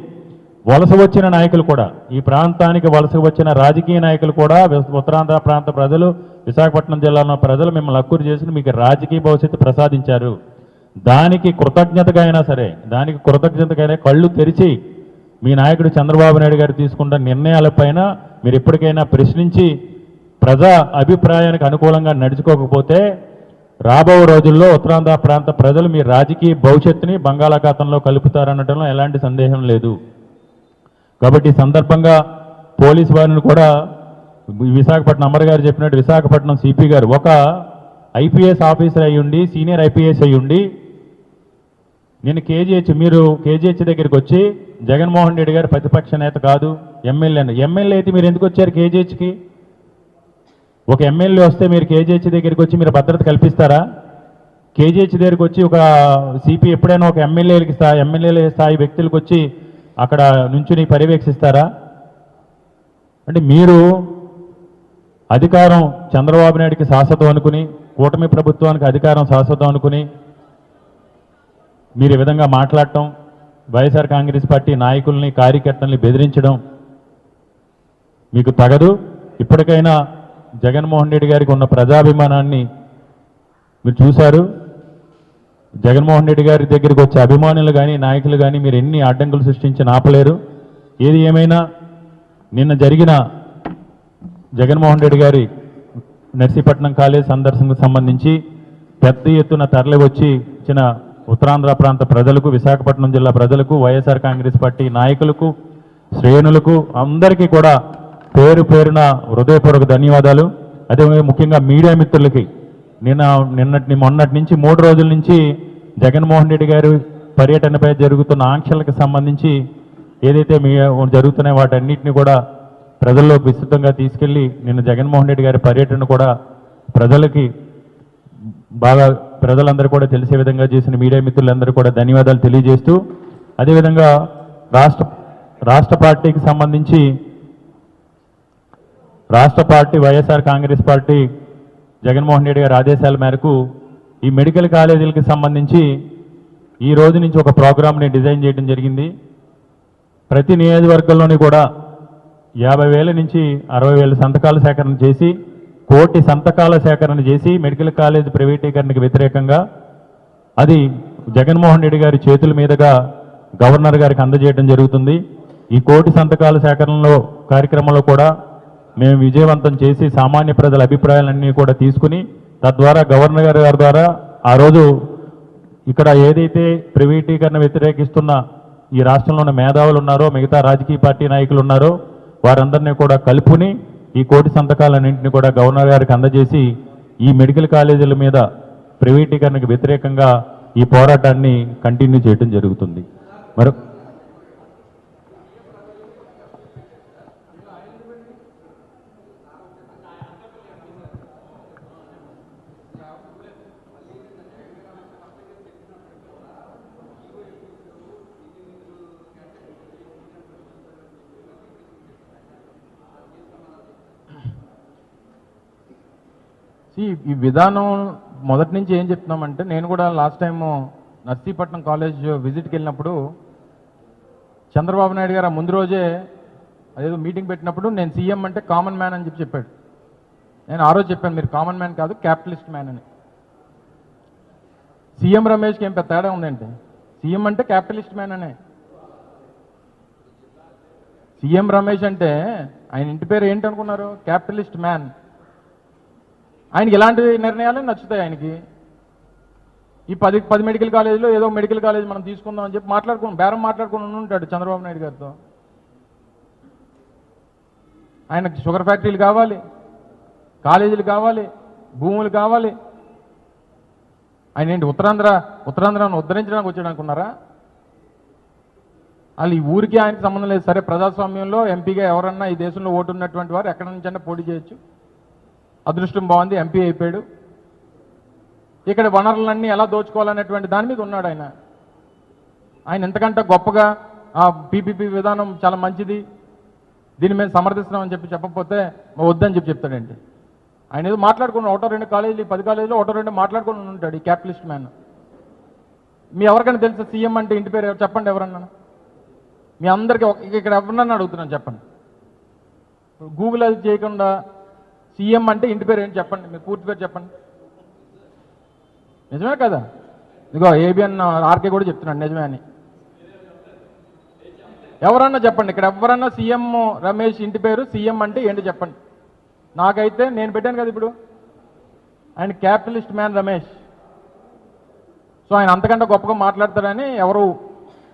వలస వచ్చిన నాయకులు కూడా, ఈ ప్రాంతానికి వలస వచ్చిన రాజకీయ నాయకులు కూడా, ఉత్తరాంధ్ర ప్రాంత ప్రజలు, విశాఖపట్నం జిల్లాలో ప్రజలు మిమ్మల్ని అక్కురు చేసి మీకు రాజకీయ భవిష్యత్తు ప్రసాదించారు. దానికి కృతజ్ఞతగా అయినా కళ్ళు తెరిచి మీ నాయకుడు చంద్రబాబు నాయుడు గారు తీసుకున్న నిర్ణయాలపైన మీరు ఎప్పటికైనా ప్రశ్నించి ప్రజా అభిప్రాయానికి అనుకూలంగా నడుచుకోకపోతే రాబో రోజుల్లో ఉత్తరాంధ్ర ప్రాంత ప్రజలు మీ రాజకీయ భవిష్యత్తుని బంగాళాఖాతంలో కలుపుతారనడంలో ఎలాంటి సందేహం లేదు. కాబట్టి ఈ సందర్భంగా పోలీసు వారిని కూడా విశాఖపట్నం అమర్ గారు చెప్పినట్టు విశాఖపట్నం సిపి గారు ఒక ఐపీఎస్ ఆఫీసర్ అయ్యుండి, సీనియర్ ఐపీఎస్ అయ్యుండి నేను కేజీహెచ్ దగ్గరికి వచ్చి జగన్మోహన్ రెడ్డి గారు ప్రతిపక్ష నేత కాదు ఎమ్మెల్యే అయితే మీరు ఎందుకు వచ్చారు కేజీహెచ్కి? ఒక ఎమ్మెల్యే వస్తే మీరు కేజీహెచ్ దగ్గరికి వచ్చి మీరు భద్రత కల్పిస్తారా? కేజీహెచ్ దగ్గరికి వచ్చి ఒక సిపి ఎప్పుడైనా ఒక ఎమ్మెల్యే స్థాయి వ్యక్తులకు వచ్చి అక్కడ నుంచుని పర్యవేక్షిస్తారా? అంటే మీరు అధికారం చంద్రబాబు నాయుడికి శాశ్వతం అనుకుని, కూటమి ప్రభుత్వానికి అధికారం శాశ్వతం అనుకుని మీరు ఈ విధంగా మాట్లాడటం, వైఎస్ఆర్ కాంగ్రెస్ పార్టీ నాయకుల్ని కార్యకర్తల్ని బెదిరించడం మీకు తగదు. ఇప్పటికైనా జగన్మోహన్ రెడ్డి గారికి ఉన్న ప్రజాభిమానాన్ని మీరు చూశారు. జగన్మోహన్ రెడ్డి గారి దగ్గరికి వచ్చే అభిమానులు కానీ నాయకులు కానీ మీరు ఎన్ని అడ్డంకులు సృష్టించి ఆపలేరు. ఏది ఏమైనా నిన్న జరిగిన జగన్మోహన్ రెడ్డి గారి నర్సీపట్నం కాలేజ్ సందర్శనకు సంబంధించి పెద్ద ఎత్తున తరలి వచ్చి ఇచ్చిన ఉత్తరాంధ్ర ప్రాంత ప్రజలకు, విశాఖపట్నం జిల్లా ప్రజలకు, వైఎస్ఆర్ కాంగ్రెస్ పార్టీ నాయకులకు, శ్రేణులకు అందరికీ కూడా పేరు పేరున హృదయపూర్వక ధన్యవాదాలు. అదే ముఖ్యంగా మీడియా మిత్రులకి మొన్నటి నుంచి 3 రోజుల నుంచి జగన్మోహన్ రెడ్డి గారు పర్యటనపై జరుగుతున్న ఆంక్షలకు సంబంధించి ఏదైతే జరుగుతున్నాయో వాటన్నిటిని కూడా ప్రజల్లోకి విస్తృతంగా తీసుకెళ్లి నిన్న జగన్మోహన్ రెడ్డి గారి పర్యటన కూడా ప్రజలందరూ కూడా తెలిసే విధంగా చేసిన మీడియా మిత్రులందరూ కూడా ధన్యవాదాలు తెలియజేస్తూ, అదేవిధంగా రాష్ట్ర పార్టీకి సంబంధించి రాష్ట్ర పార్టీ వైఎస్ఆర్ కాంగ్రెస్ పార్టీ జగన్మోహన్ రెడ్డి గారి ఆదేశాల మేరకు ఈ మెడికల్ కాలేజీలకు సంబంధించి ఈ రోజు నుంచి ఒక ప్రోగ్రామ్ని డిజైన్ చేయడం జరిగింది. ప్రతి నియోజకవర్గంలోని కూడా 50,000 నుంచి 60,000 సంతకాల సేకరణ చేసి 1 కోటి సంతకాల సేకరణ చేసి మెడికల్ కాలేజ్ ప్రైవేటీకరణకు వ్యతిరేకంగా అది జగన్మోహన్ రెడ్డి గారి చేతుల మీదుగా గవర్నర్ గారికి అందజేయడం జరుగుతుంది. ఈ 1 కోటి సంతకాల సేకరణలో కార్యక్రమంలో కూడా మేము విజయవంతం చేసి సామాన్య ప్రజల అభిప్రాయాలన్నీ కూడా తీసుకుని తద్వారా గవర్నర్ గారి ద్వారా ఆ రోజు ఇక్కడ ఏదైతే ప్రైవేటీకరణ వ్యతిరేకిస్తున్న ఈ రాష్ట్రంలో ఉన్న మేధావులు ఉన్నారో, మిగతా రాజకీయ పార్టీ నాయకులు ఉన్నారో, వారందరినీ కూడా కలుపుని ఈ కోటి సంతకాలన్నింటినీ కూడా గవర్నర్ గారికి అందజేసి ఈ మెడికల్ కాలేజీల మీద ప్రైవేటీకరణకు వ్యతిరేకంగా ఈ పోరాటాన్ని కంటిన్యూ చేయడం జరుగుతుంది. మరి ఈ విధానం మొదటి నుంచి ఏం చెప్తున్నామంటే, నేను కూడా లాస్ట్ టైము నర్సీపట్నం కాలేజ్ విజిట్కి వెళ్ళినప్పుడు చంద్రబాబు నాయుడు గారు ఆ ముందు రోజే అదేదో మీటింగ్ పెట్టినప్పుడు నేను సీఎం అంటే కామన్ మ్యాన్ అని చెప్పాడు. నేను ఆ రోజు చెప్పాను, మీరు కామన్ మ్యాన్ కాదు క్యాపిటలిస్ట్ మ్యాన్ అని. సీఎం రమేష్కి ఏం పెద్ద తేడా ఉందంటే, సీఎం అంటే క్యాపిటలిస్ట్ మ్యాన్ అనే. సీఎం రమేష్ అంటే ఆయన ఇంటి పేరు ఏంటనుకున్నారు? Capitalist man. ఆయనకి ఇలాంటి నిర్ణయాలు నచ్చుతాయి. ఆయనకి ఈ 10 మెడికల్ కాలేజీలో ఏదో మెడికల్ కాలేజ్ మనం తీసుకుందాం అని చెప్పి బేరం మాట్లాడుకుని ఉంటాడు చంద్రబాబు నాయుడు గారితో. ఆయనకి షుగర్ ఫ్యాక్టరీలు కావాలి, కాలేజీలు కావాలి, భూములు కావాలి. ఆయన ఏంటి ఉత్తరాంధ్రను ఉద్ధరించడానికి వచ్చాడు అనుకున్నారా? వాళ్ళు ఈ ఊరికి ఆయనకి సంబంధం లేదు. సరే, ప్రజాస్వామ్యంలో ఎంపీగా ఎవరన్నా ఈ దేశంలో ఓటు ఉన్నటువంటి వారు ఎక్కడి నుంచైనా పోటీ చేయొచ్చు. అదృష్టం బాగుంది, ఎంపీ అయిపోయాడు. ఇక్కడ వనరులన్నీ ఎలా దోచుకోవాలనేటువంటి దాని మీద ఉన్నాడు ఆయన. ఆయన ఎంతకంటే గొప్పగా ఆ పీపీపీ విధానం చాలా మంచిది, దీన్ని మేము సమర్థిస్తున్నామని చెప్పకపోతే వద్దని చెప్తాడండి. ఆయన ఏదో మాట్లాడుకున్నాడు, 1-2 కాలేజీలు, 10 కాలేజీలో 1-2 మాట్లాడుకుని ఉంటాడు ఈ క్యాపిటలిస్ట్ మ్యాన్. మీ ఎవరికైనా తెలుసా సీఎం అంటే ఇంటి పేరు చెప్పండి ఎవరన్నా? మీ అందరికీ ఇక్కడ ఎవరన్నా అడుగుతున్నాను చెప్పండి. గూగుల్ అది చేయకుండా సీఎం అంటే ఇంటి పేరు ఏంటి చెప్పండి, మీరు పూర్తి పేరు చెప్పండి. నిజమే కదా? ఇదిగో ఏబిఎన్ ఆర్కే కూడా చెప్తున్నాడు నిజమే అని. ఎవరన్నా చెప్పండి, ఇక్కడ ఎవరన్నా సీఎం రమేష్ ఇంటి పేరు సీఎం అంటే ఏంటి చెప్పండి. నాకైతే నేను పెట్టాను కదా ఇప్పుడు, ఆయన క్యాపిటలిస్ట్ మ్యాన్ రమేష్. సో ఆయన అంతకంటే గొప్పగా మాట్లాడతారని ఎవరు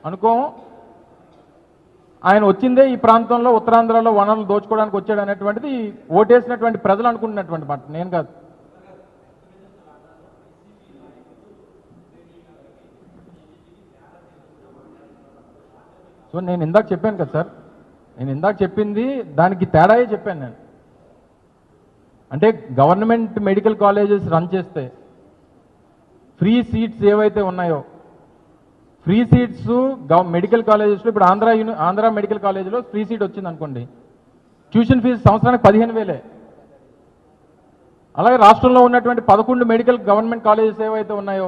అనుకోము. ఆయన వచ్చిందే ఈ ప్రాంతంలో ఉత్తరాంధ్రలో వనరులు దోచుకోవడానికి వచ్చాడు అనేటువంటిది ఓటేసినటువంటి ప్రజలు అనుకుంటున్నటువంటి మాట, నేను కాదు. సో నేను ఇందాక చెప్పాను కదా సార్, నేను ఇందాక చెప్పింది దానికి తేడాయే చెప్పాను నేను. అంటే గవర్నమెంట్ మెడికల్ కాలేజెస్ రన్ చేస్తే ఫ్రీ సీట్స్ ఏవైతే ఉన్నాయో, ఫ్రీ సీట్స్ మెడికల్ కాలేజెస్లో ఇప్పుడు ఆంధ్ర మెడికల్ కాలేజీలో ఫ్రీ సీట్ వచ్చింది అనుకోండి, ట్యూషన్ ఫీజు సంవత్సరానికి 15,000. అలాగే రాష్ట్రంలో ఉన్నటువంటి 11 మెడికల్ గవర్నమెంట్ కాలేజెస్ ఏవైతే ఉన్నాయో,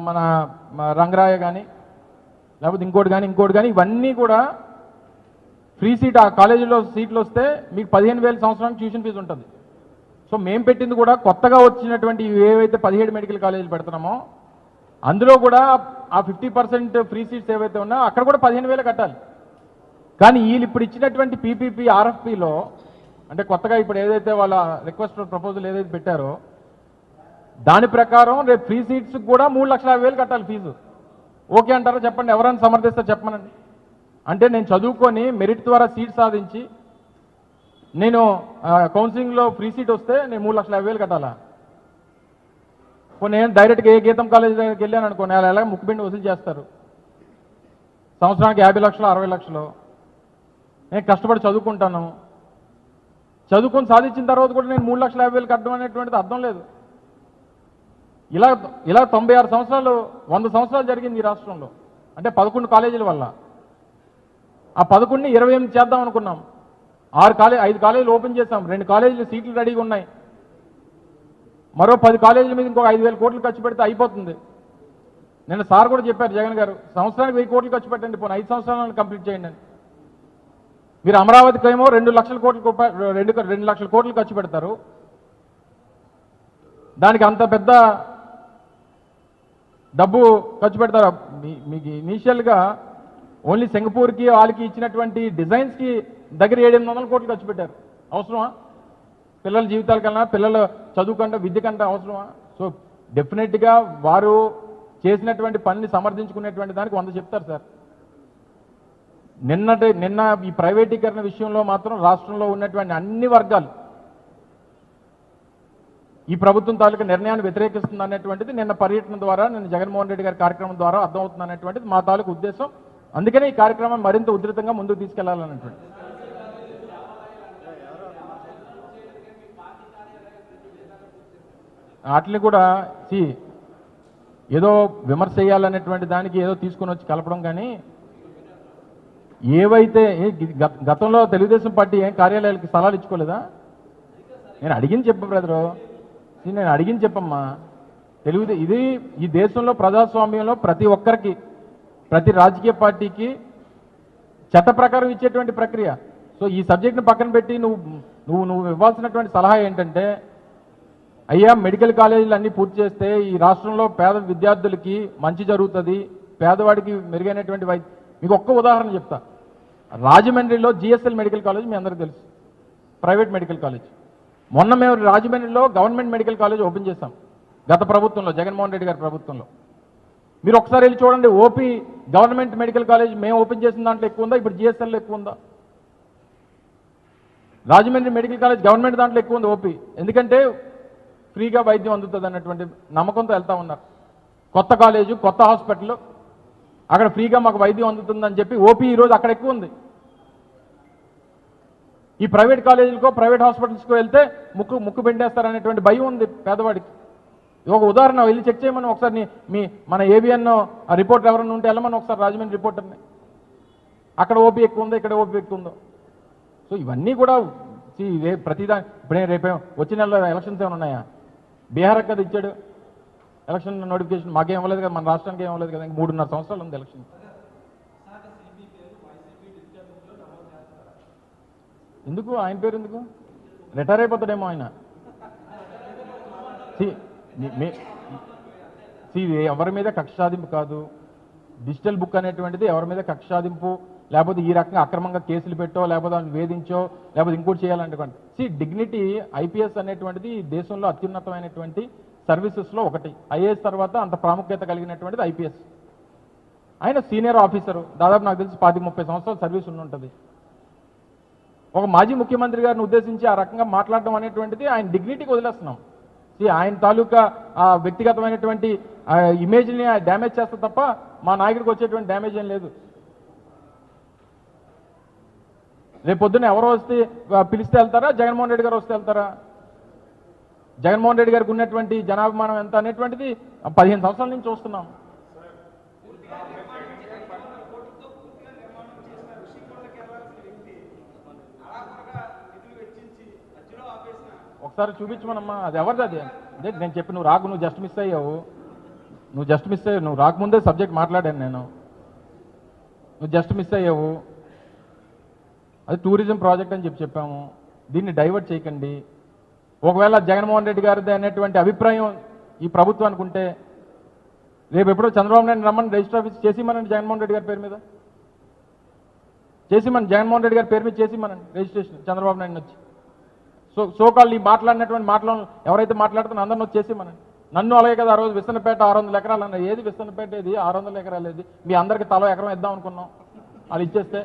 మన రంగరాయ కానీ లేకపోతే ఇంకోటి కానీ ఇవన్నీ కూడా ఫ్రీ సీట్. ఆ కాలేజీలో సీట్లు వస్తే మీకు 15,000 సంవత్సరానికి ట్యూషన్ ఫీజు ఉంటుంది. సో మేము పెట్టింది కూడా కొత్తగా వచ్చినటువంటి ఏవైతే 17 మెడికల్ కాలేజీలు పెడుతున్నామో అందులో కూడా ఆ 50% ఫ్రీ సీట్స్ ఏవైతే ఉన్నాయో అక్కడ కూడా 15,000 కట్టాలి. కానీ వీళ్ళు ఇప్పుడు ఇచ్చినటువంటి పీపీపీ ఆర్ఎఫ్పీలో, అంటే కొత్తగా ఇప్పుడు ఏదైతే వాళ్ళ రిక్వెస్ట్ ప్రపోజల్ ఏదైతే పెట్టారో దాని ప్రకారం రేపు ఫ్రీ సీట్స్ కూడా 3,50,000 కట్టాలి ఫీజు. ఓకే అంటారా చెప్పండి, ఎవరైనా సమర్థిస్తే చెప్పమనండి. అంటే నేను చదువుకొని మెరిట్ ద్వారా సీట్ సాధించి నేను కౌన్సిలింగ్లో ఫ్రీ సీట్ వస్తే నేను 3,50,000 కట్టాలా? నేను డైరెక్ట్గా ఏ గీతం కాలేజ్ దగ్గరికి వెళ్ళాను అనుకోండి, అలా ఎలా ముక్కుబిండి వసూలు చేస్తారు. సంవత్సరానికి 50 లక్షలు 60 లక్షలు. నేను కష్టపడి చదువుకుంటాను, చదువుకొని సాధించిన తర్వాత కూడా నేను 3,50,000 కట్టడం అనేటువంటిది అర్థం లేదు. ఇలా 96 సంవత్సరాలు 100 సంవత్సరాలు జరిగింది ఈ రాష్ట్రంలో. అంటే 11 కాలేజీల వల్ల. ఆ 11ని 28 చేద్దాం అనుకున్నాం. 5 కాలేజీలు ఓపెన్ చేసాం, 2 కాలేజీలు సీట్లు రెడీగా ఉన్నాయి. మరో 10 కాలేజీల మీద ఇంకొక 5,000 కోట్లు ఖర్చు పెడితే అయిపోతుంది. నిన్న సార్ కూడా చెప్పారు జగన్ గారు, సంవత్సరానికి 1000 కోట్లు ఖర్చు పెట్టండి, పోనీ 5 సంవత్సరాలను కంప్లీట్ చేయండి అని. మీరు అమరావతికి ఏమో 2 లక్షల కోట్లు ఖర్చు పెడతారు. దానికి అంత పెద్ద డబ్బు ఖర్చు పెడతారు. మీకు ఇనీషియల్గా ఓన్లీ సింగపూర్కి వాళ్ళకి ఇచ్చినటువంటి డిజైన్స్కి దగ్గర 700-800 కోట్లు ఖర్చు పెట్టారు. అవసరమా? పిల్లల జీవితాల కన్నా, పిల్లల చదువు కంటే, విద్య కంటే అవసరమా? సో డెఫినెట్గా వారు చేసినటువంటి పనిని సమర్థించుకునేటువంటి దానికి 100 చెప్తారు సార్. నిన్న ఈ ప్రైవేటీకరణ విషయంలో మాత్రం రాష్ట్రంలో ఉన్నటువంటి అన్ని వర్గాలు ఈ ప్రభుత్వం తాలూకా నిర్ణయాన్ని వ్యతిరేకిస్తుంది అనేటువంటిది నిన్న పర్యటన ద్వారా, నిన్న జగన్మోహన్ రెడ్డి గారి కార్యక్రమం ద్వారా అర్థమవుతుంది అనేటువంటిది మా తాలూకు ఉద్దేశం. అందుకనే ఈ కార్యక్రమం మరింత ఉధృతంగా ముందుకు తీసుకెళ్లాలనేటువంటి వాటిని కూడా ఏదో విమర్శ చేయాలనేటువంటి దానికి ఏదో తీసుకుని వచ్చి కలపడం. కానీ ఏవైతే గతంలో తెలుగుదేశం పార్టీ ఏం కార్యాలయాలకి స్థలాలు ఇచ్చుకోలేదా? నేను అడిగింది చెప్ప బ్రదరు, నేను అడిగింది చెప్పమ్మా. ఇది ఈ దేశంలో ప్రజాస్వామ్యంలో ప్రతి ఒక్కరికి, ప్రతి రాజకీయ పార్టీకి చట్ట ప్రకారం ఇచ్చేటువంటి ప్రక్రియ. సో ఈ సబ్జెక్ట్ని పక్కన పెట్టి నువ్వు ఇవ్వాల్సినటువంటి సలహా ఏంటంటే, అయ్యా మెడికల్ కాలేజీలు అన్నీ పూర్తి చేస్తే ఈ రాష్ట్రంలో పేద విద్యార్థులకి మంచి జరుగుతుంది, పేదవాడికి మెరుగైనటువంటి మీకు ఒక్క ఉదాహరణ చెప్తా. రాజమండ్రిలో జిఎస్ఎల్ మెడికల్ కాలేజ్ మీ అందరికీ తెలుసు, ప్రైవేట్ మెడికల్ కాలేజ్. మొన్న మేము రాజమండ్రిలో గవర్నమెంట్ మెడికల్ కాలేజ్ ఓపెన్ చేశాం గత ప్రభుత్వంలో, జగన్మోహన్ రెడ్డి గారి ప్రభుత్వంలో. మీరు ఒకసారి వెళ్ళి చూడండి, ఓపీ గవర్నమెంట్ మెడికల్ కాలేజ్ మేము ఓపెన్ చేసిన దాంట్లో ఎక్కువ ఉందా, ఇప్పుడు జిఎస్ఎల్లో ఎక్కువ ఉందా? రాజమండ్రి మెడికల్ కాలేజ్ గవర్నమెంట్ దాంట్లో ఎక్కువ ఉంది ఓపీ, ఎందుకంటే ఫ్రీగా వైద్యం అందుతుంది అన్నటువంటి నమ్మకంతో వెళ్తా ఉన్నారు. కొత్త కాలేజు, కొత్త హాస్పిటల్, అక్కడ ఫ్రీగా మాకు వైద్యం అందుతుందని చెప్పి ఓపీ ఈరోజు అక్కడ ఎక్కువ ఉంది. ఈ ప్రైవేట్ కాలేజీలకో ప్రైవేట్ హాస్పిటల్స్కో వెళ్తే ముక్కు పెండేస్తారనేటువంటి భయం ఉంది పేదవాడికి. ఒక ఉదాహరణ వెళ్ళి చెక్ చేయమని ఒకసారి మన ఏబిఎన్ ఆ రిపోర్టర్ ఎవరైనా ఉంటే వెళ్ళమని ఒకసారి రాజమండ్రి రిపోర్టర్ని. అక్కడ ఓపీ ఎక్కువ ఉందో, ఇక్కడ ఓపీ ఎక్కువ ఉందో. సో ఇవన్నీ కూడా ప్రతిదాని ఇప్పుడే రేపే వచ్చే నెలలో ఎలక్షన్స్ ఏమైనా ఉన్నాయా? బీహార్ కదా ఇచ్చాడు ఎలక్షన్ నోటిఫికేషన్, మాకేం ఇవ్వలేదు కదా, మన రాష్ట్రానికి ఏం ఇవ్వలేదు కదా. 3.5 సంవత్సరాలు ఉంది ఎలక్షన్. ఎందుకు ఆయన పేరు ఎందుకు? రిటైర్ అయిపోతాడేమో ఆయన. ఎవరి మీద కక్ష సాధింపు కాదు. డిజిటల్ బుక్ అనేటువంటిది ఎవరి మీద కక్ష సాధింపు, లేకపోతే ఈ రకంగా అక్రమంగా కేసులు పెట్టో, లేకపోతే వాళ్ళని వేధించో, లేకపోతే ఇంకోటి చేయాలనేటువంటి డిగ్నిటీ. ఐపీఎస్ అనేటువంటిది ఈ దేశంలో అత్యున్నతమైనటువంటి సర్వీసెస్లో ఒకటి. ఐఏఎస్ తర్వాత అంత ప్రాముఖ్యత కలిగినటువంటిది ఐపీఎస్. ఆయన సీనియర్ ఆఫీసరు, దాదాపు నాకు తెలిసి 25-30 సంవత్సరాల సర్వీస్ ఉంటుంది. ఒక మాజీ ముఖ్యమంత్రి గారిని ఉద్దేశించి ఆ రకంగా మాట్లాడడం అనేటువంటిది ఆయన డిగ్నిటీకి వదిలేస్తున్నాం. ఆయన తాలూకా వ్యక్తిగతమైనటువంటి ఇమేజ్ని డ్యామేజ్ చేస్తే తప్ప మా నాయకుడికి వచ్చేటువంటి డ్యామేజ్ ఏం లేదు. రేపు పొద్దున్న ఎవరో వస్తే పిలిస్తే వెళ్తారా, జగన్మోహన్ రెడ్డి గారు వస్తే వెళ్తారా? జగన్మోహన్ రెడ్డి గారికి ఉన్నటువంటి జనాభిమానం ఎంత అనేటువంటిది 15 సంవత్సరాల నుంచి చూస్తున్నాం. ఒకసారి చూపించమనమ్మా, అది ఎవరిది? అది అదే నేను చెప్పి నువ్వు రాకు, నువ్వు జస్ట్ మిస్ అయ్యావు. నువ్వు రాకముందే సబ్జెక్ట్ మాట్లాడాను నేను, నువ్వు జస్ట్ మిస్ అయ్యావు. అది టూరిజం ప్రాజెక్ట్ అని చెప్పాము, దీన్ని డైవర్ట్ చేయకండి. ఒకవేళ జగన్మోహన్ రెడ్డి గారిది అనేటువంటి అభిప్రాయం ఈ ప్రభుత్వానికి ఉంటే రేపు ఎప్పుడో చంద్రబాబు నాయుడు రమ్మని రిజిస్టర్ ఆఫీస్ చేసిమనండి, జగన్మోహన్ రెడ్డి గారి పేరు మీద జగన్మోహన్ రెడ్డి గారి పేరు మీద చేసిమనండి రిజిస్ట్రేషన్, చంద్రబాబు నాయుడు వచ్చి. సోకాళ్ళు ఈ మాట్లాడినటువంటి మాటలను ఎవరైతే మాట్లాడుతున్నా అందరిని వచ్చేసి నన్ను అలాగే కదా ఆ రోజు విస్తన్నపేట 600 ఎకరాలు అన్నారు. ఏది విస్తన్నపేట, ఏది 600 ఎకరాలు, ఏది మీ అందరికి తలో ఎకరం ఇద్దాం అనుకున్నాం, వాళ్ళు ఇచ్చేస్తే.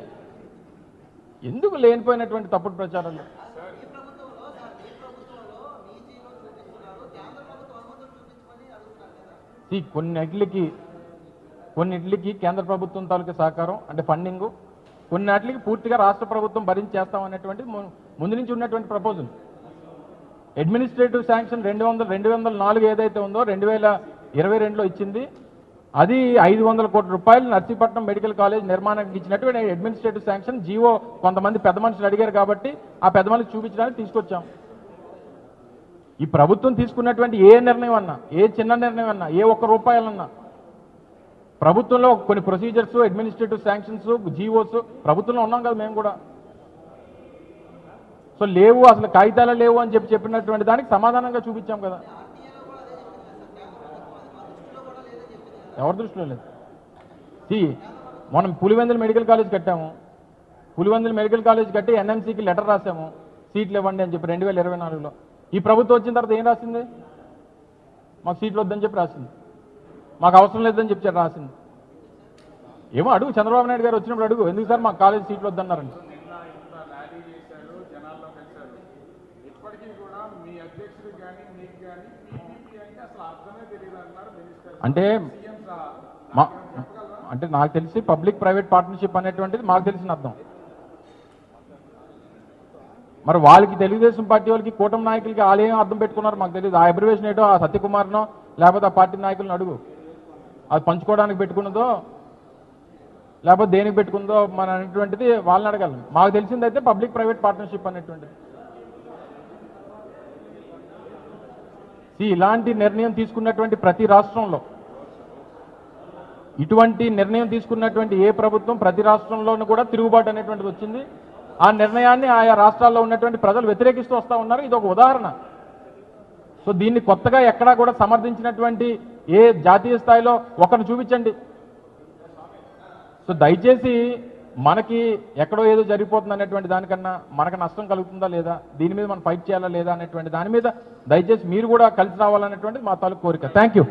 ఎందుకు లేనిపోయినటువంటి తప్పుడు ప్రచారాలు? కొన్నిటికి కేంద్ర ప్రభుత్వం తాలూకా సహకారం అంటే ఫండింగు, కొన్నిటికి పూర్తిగా రాష్ట్ర ప్రభుత్వం భరించి చేస్తామనేటువంటిది ముందు నుంచి ఉన్నటువంటి ప్రపోజల్. అడ్మినిస్ట్రేటివ్ శాంక్షన్ 204 ఏదైతే ఉందో 2022లో ఇచ్చింది, అది 500 కోట్ల రూపాయలు నర్సీపట్నం మెడికల్ కాలేజ్ నిర్మాణానికి ఇచ్చినటువంటి అడ్మినిస్ట్రేటివ్ శాంక్షన్. జీవో కొంతమంది పెద్ద మనుషులు అడిగారు కాబట్టి ఆ పెద్ద మనుషులు చూపించడానికి తీసుకొచ్చాం. ఈ ప్రభుత్వం తీసుకున్నటువంటి ఏ నిర్ణయం అన్నా, ఏ చిన్న నిర్ణయం అన్నా, ఏ ఒక్క రూపాయలన్నా ప్రభుత్వంలో కొన్ని ప్రొసీజర్స్, అడ్మినిస్ట్రేటివ్ శాంక్షన్స్, జీవోస్ ప్రభుత్వంలో ఉన్నాం కదా మేము కూడా. సో లేవు, అసలు కాగితాలు లేవు అని చెప్పినటువంటి దానికి సమాధానంగా చూపించాం కదా. ఎవరి దృష్టిలో లేదు. మనం పులివెందుల మెడికల్ కాలేజ్ కట్టాము, పులివెందుల మెడికల్ కాలేజ్ కట్టి ఎన్ఎంసీకి లెటర్ రాసాము, సీట్లు ఇవ్వండి అని చెప్పి 2024లో. ఈ ప్రభుత్వం వచ్చిన తర్వాత ఏం రాసింది? మాకు సీట్లు వద్దని చెప్పి రాసింది. మాకు అవసరం లేదని చెప్పారు రాసింది. ఏమో అడుగు, చంద్రబాబు నాయుడు గారు వచ్చినప్పుడు అడుగు, ఎందుకు సార్ మాకు కాలేజ్ సీట్లు వద్దన్నారండి. అంటే అంటే నాకు తెలిసి పబ్లిక్ ప్రైవేట్ పార్ట్నర్షిప్ అనేటువంటిది మాకు తెలిసిన అర్థం. మరి వాళ్ళకి తెలుగుదేశం పార్టీ వాళ్ళకి కూటమి నాయకులకి వాళ్ళు ఏం అర్థం పెట్టుకున్నారు మాకు తెలియదు. ఆ అబ్రివేషన్ ఏంటో ఆ సత్యకుమార్నో లేకపోతే ఆ పార్టీ నాయకులను అడుగు, అది పంచుకోవడానికి పెట్టుకున్నదో లేకపోతే దేనికి పెట్టుకుందో మన అనేటువంటిది వాళ్ళని అడగాలి. మాకు తెలిసిందైతే పబ్లిక్ ప్రైవేట్ పార్ట్నర్షిప్ అనేటువంటిది. ఇలాంటి నిర్ణయం తీసుకున్నటువంటి ప్రతి రాష్ట్రంలో, ఇటువంటి నిర్ణయం తీసుకున్నటువంటి ఏ ప్రభుత్వం ప్రతి రాష్ట్రంలోనూ కూడా తిరుగుబాటు అనేటువంటిది వచ్చింది. ఆ నిర్ణయాన్ని ఆయా రాష్ట్రాల్లో ఉన్నటువంటి ప్రజలు వ్యతిరేకిస్తూ వస్తూ ఉన్నారు. ఇది ఒక ఉదాహరణ. సో దీన్ని కొత్తగా ఎక్కడా కూడా సమర్థించినటువంటి ఏ జాతీయ స్థాయిలో ఒకరిని చూపించండి. సో దయచేసి మనకి ఎక్కడో ఏదో జరిగిపోతుంది అనేటువంటి దానికన్నా మనకు నష్టం కలుగుతుందా లేదా, దీని మీద మనం ఫైట్ చేయాలా లేదా అనేటువంటి దాని మీద దయచేసి మీరు కూడా కలిసి రావాలనేటువంటిది మా తాలూకు కోరిక. Thank you.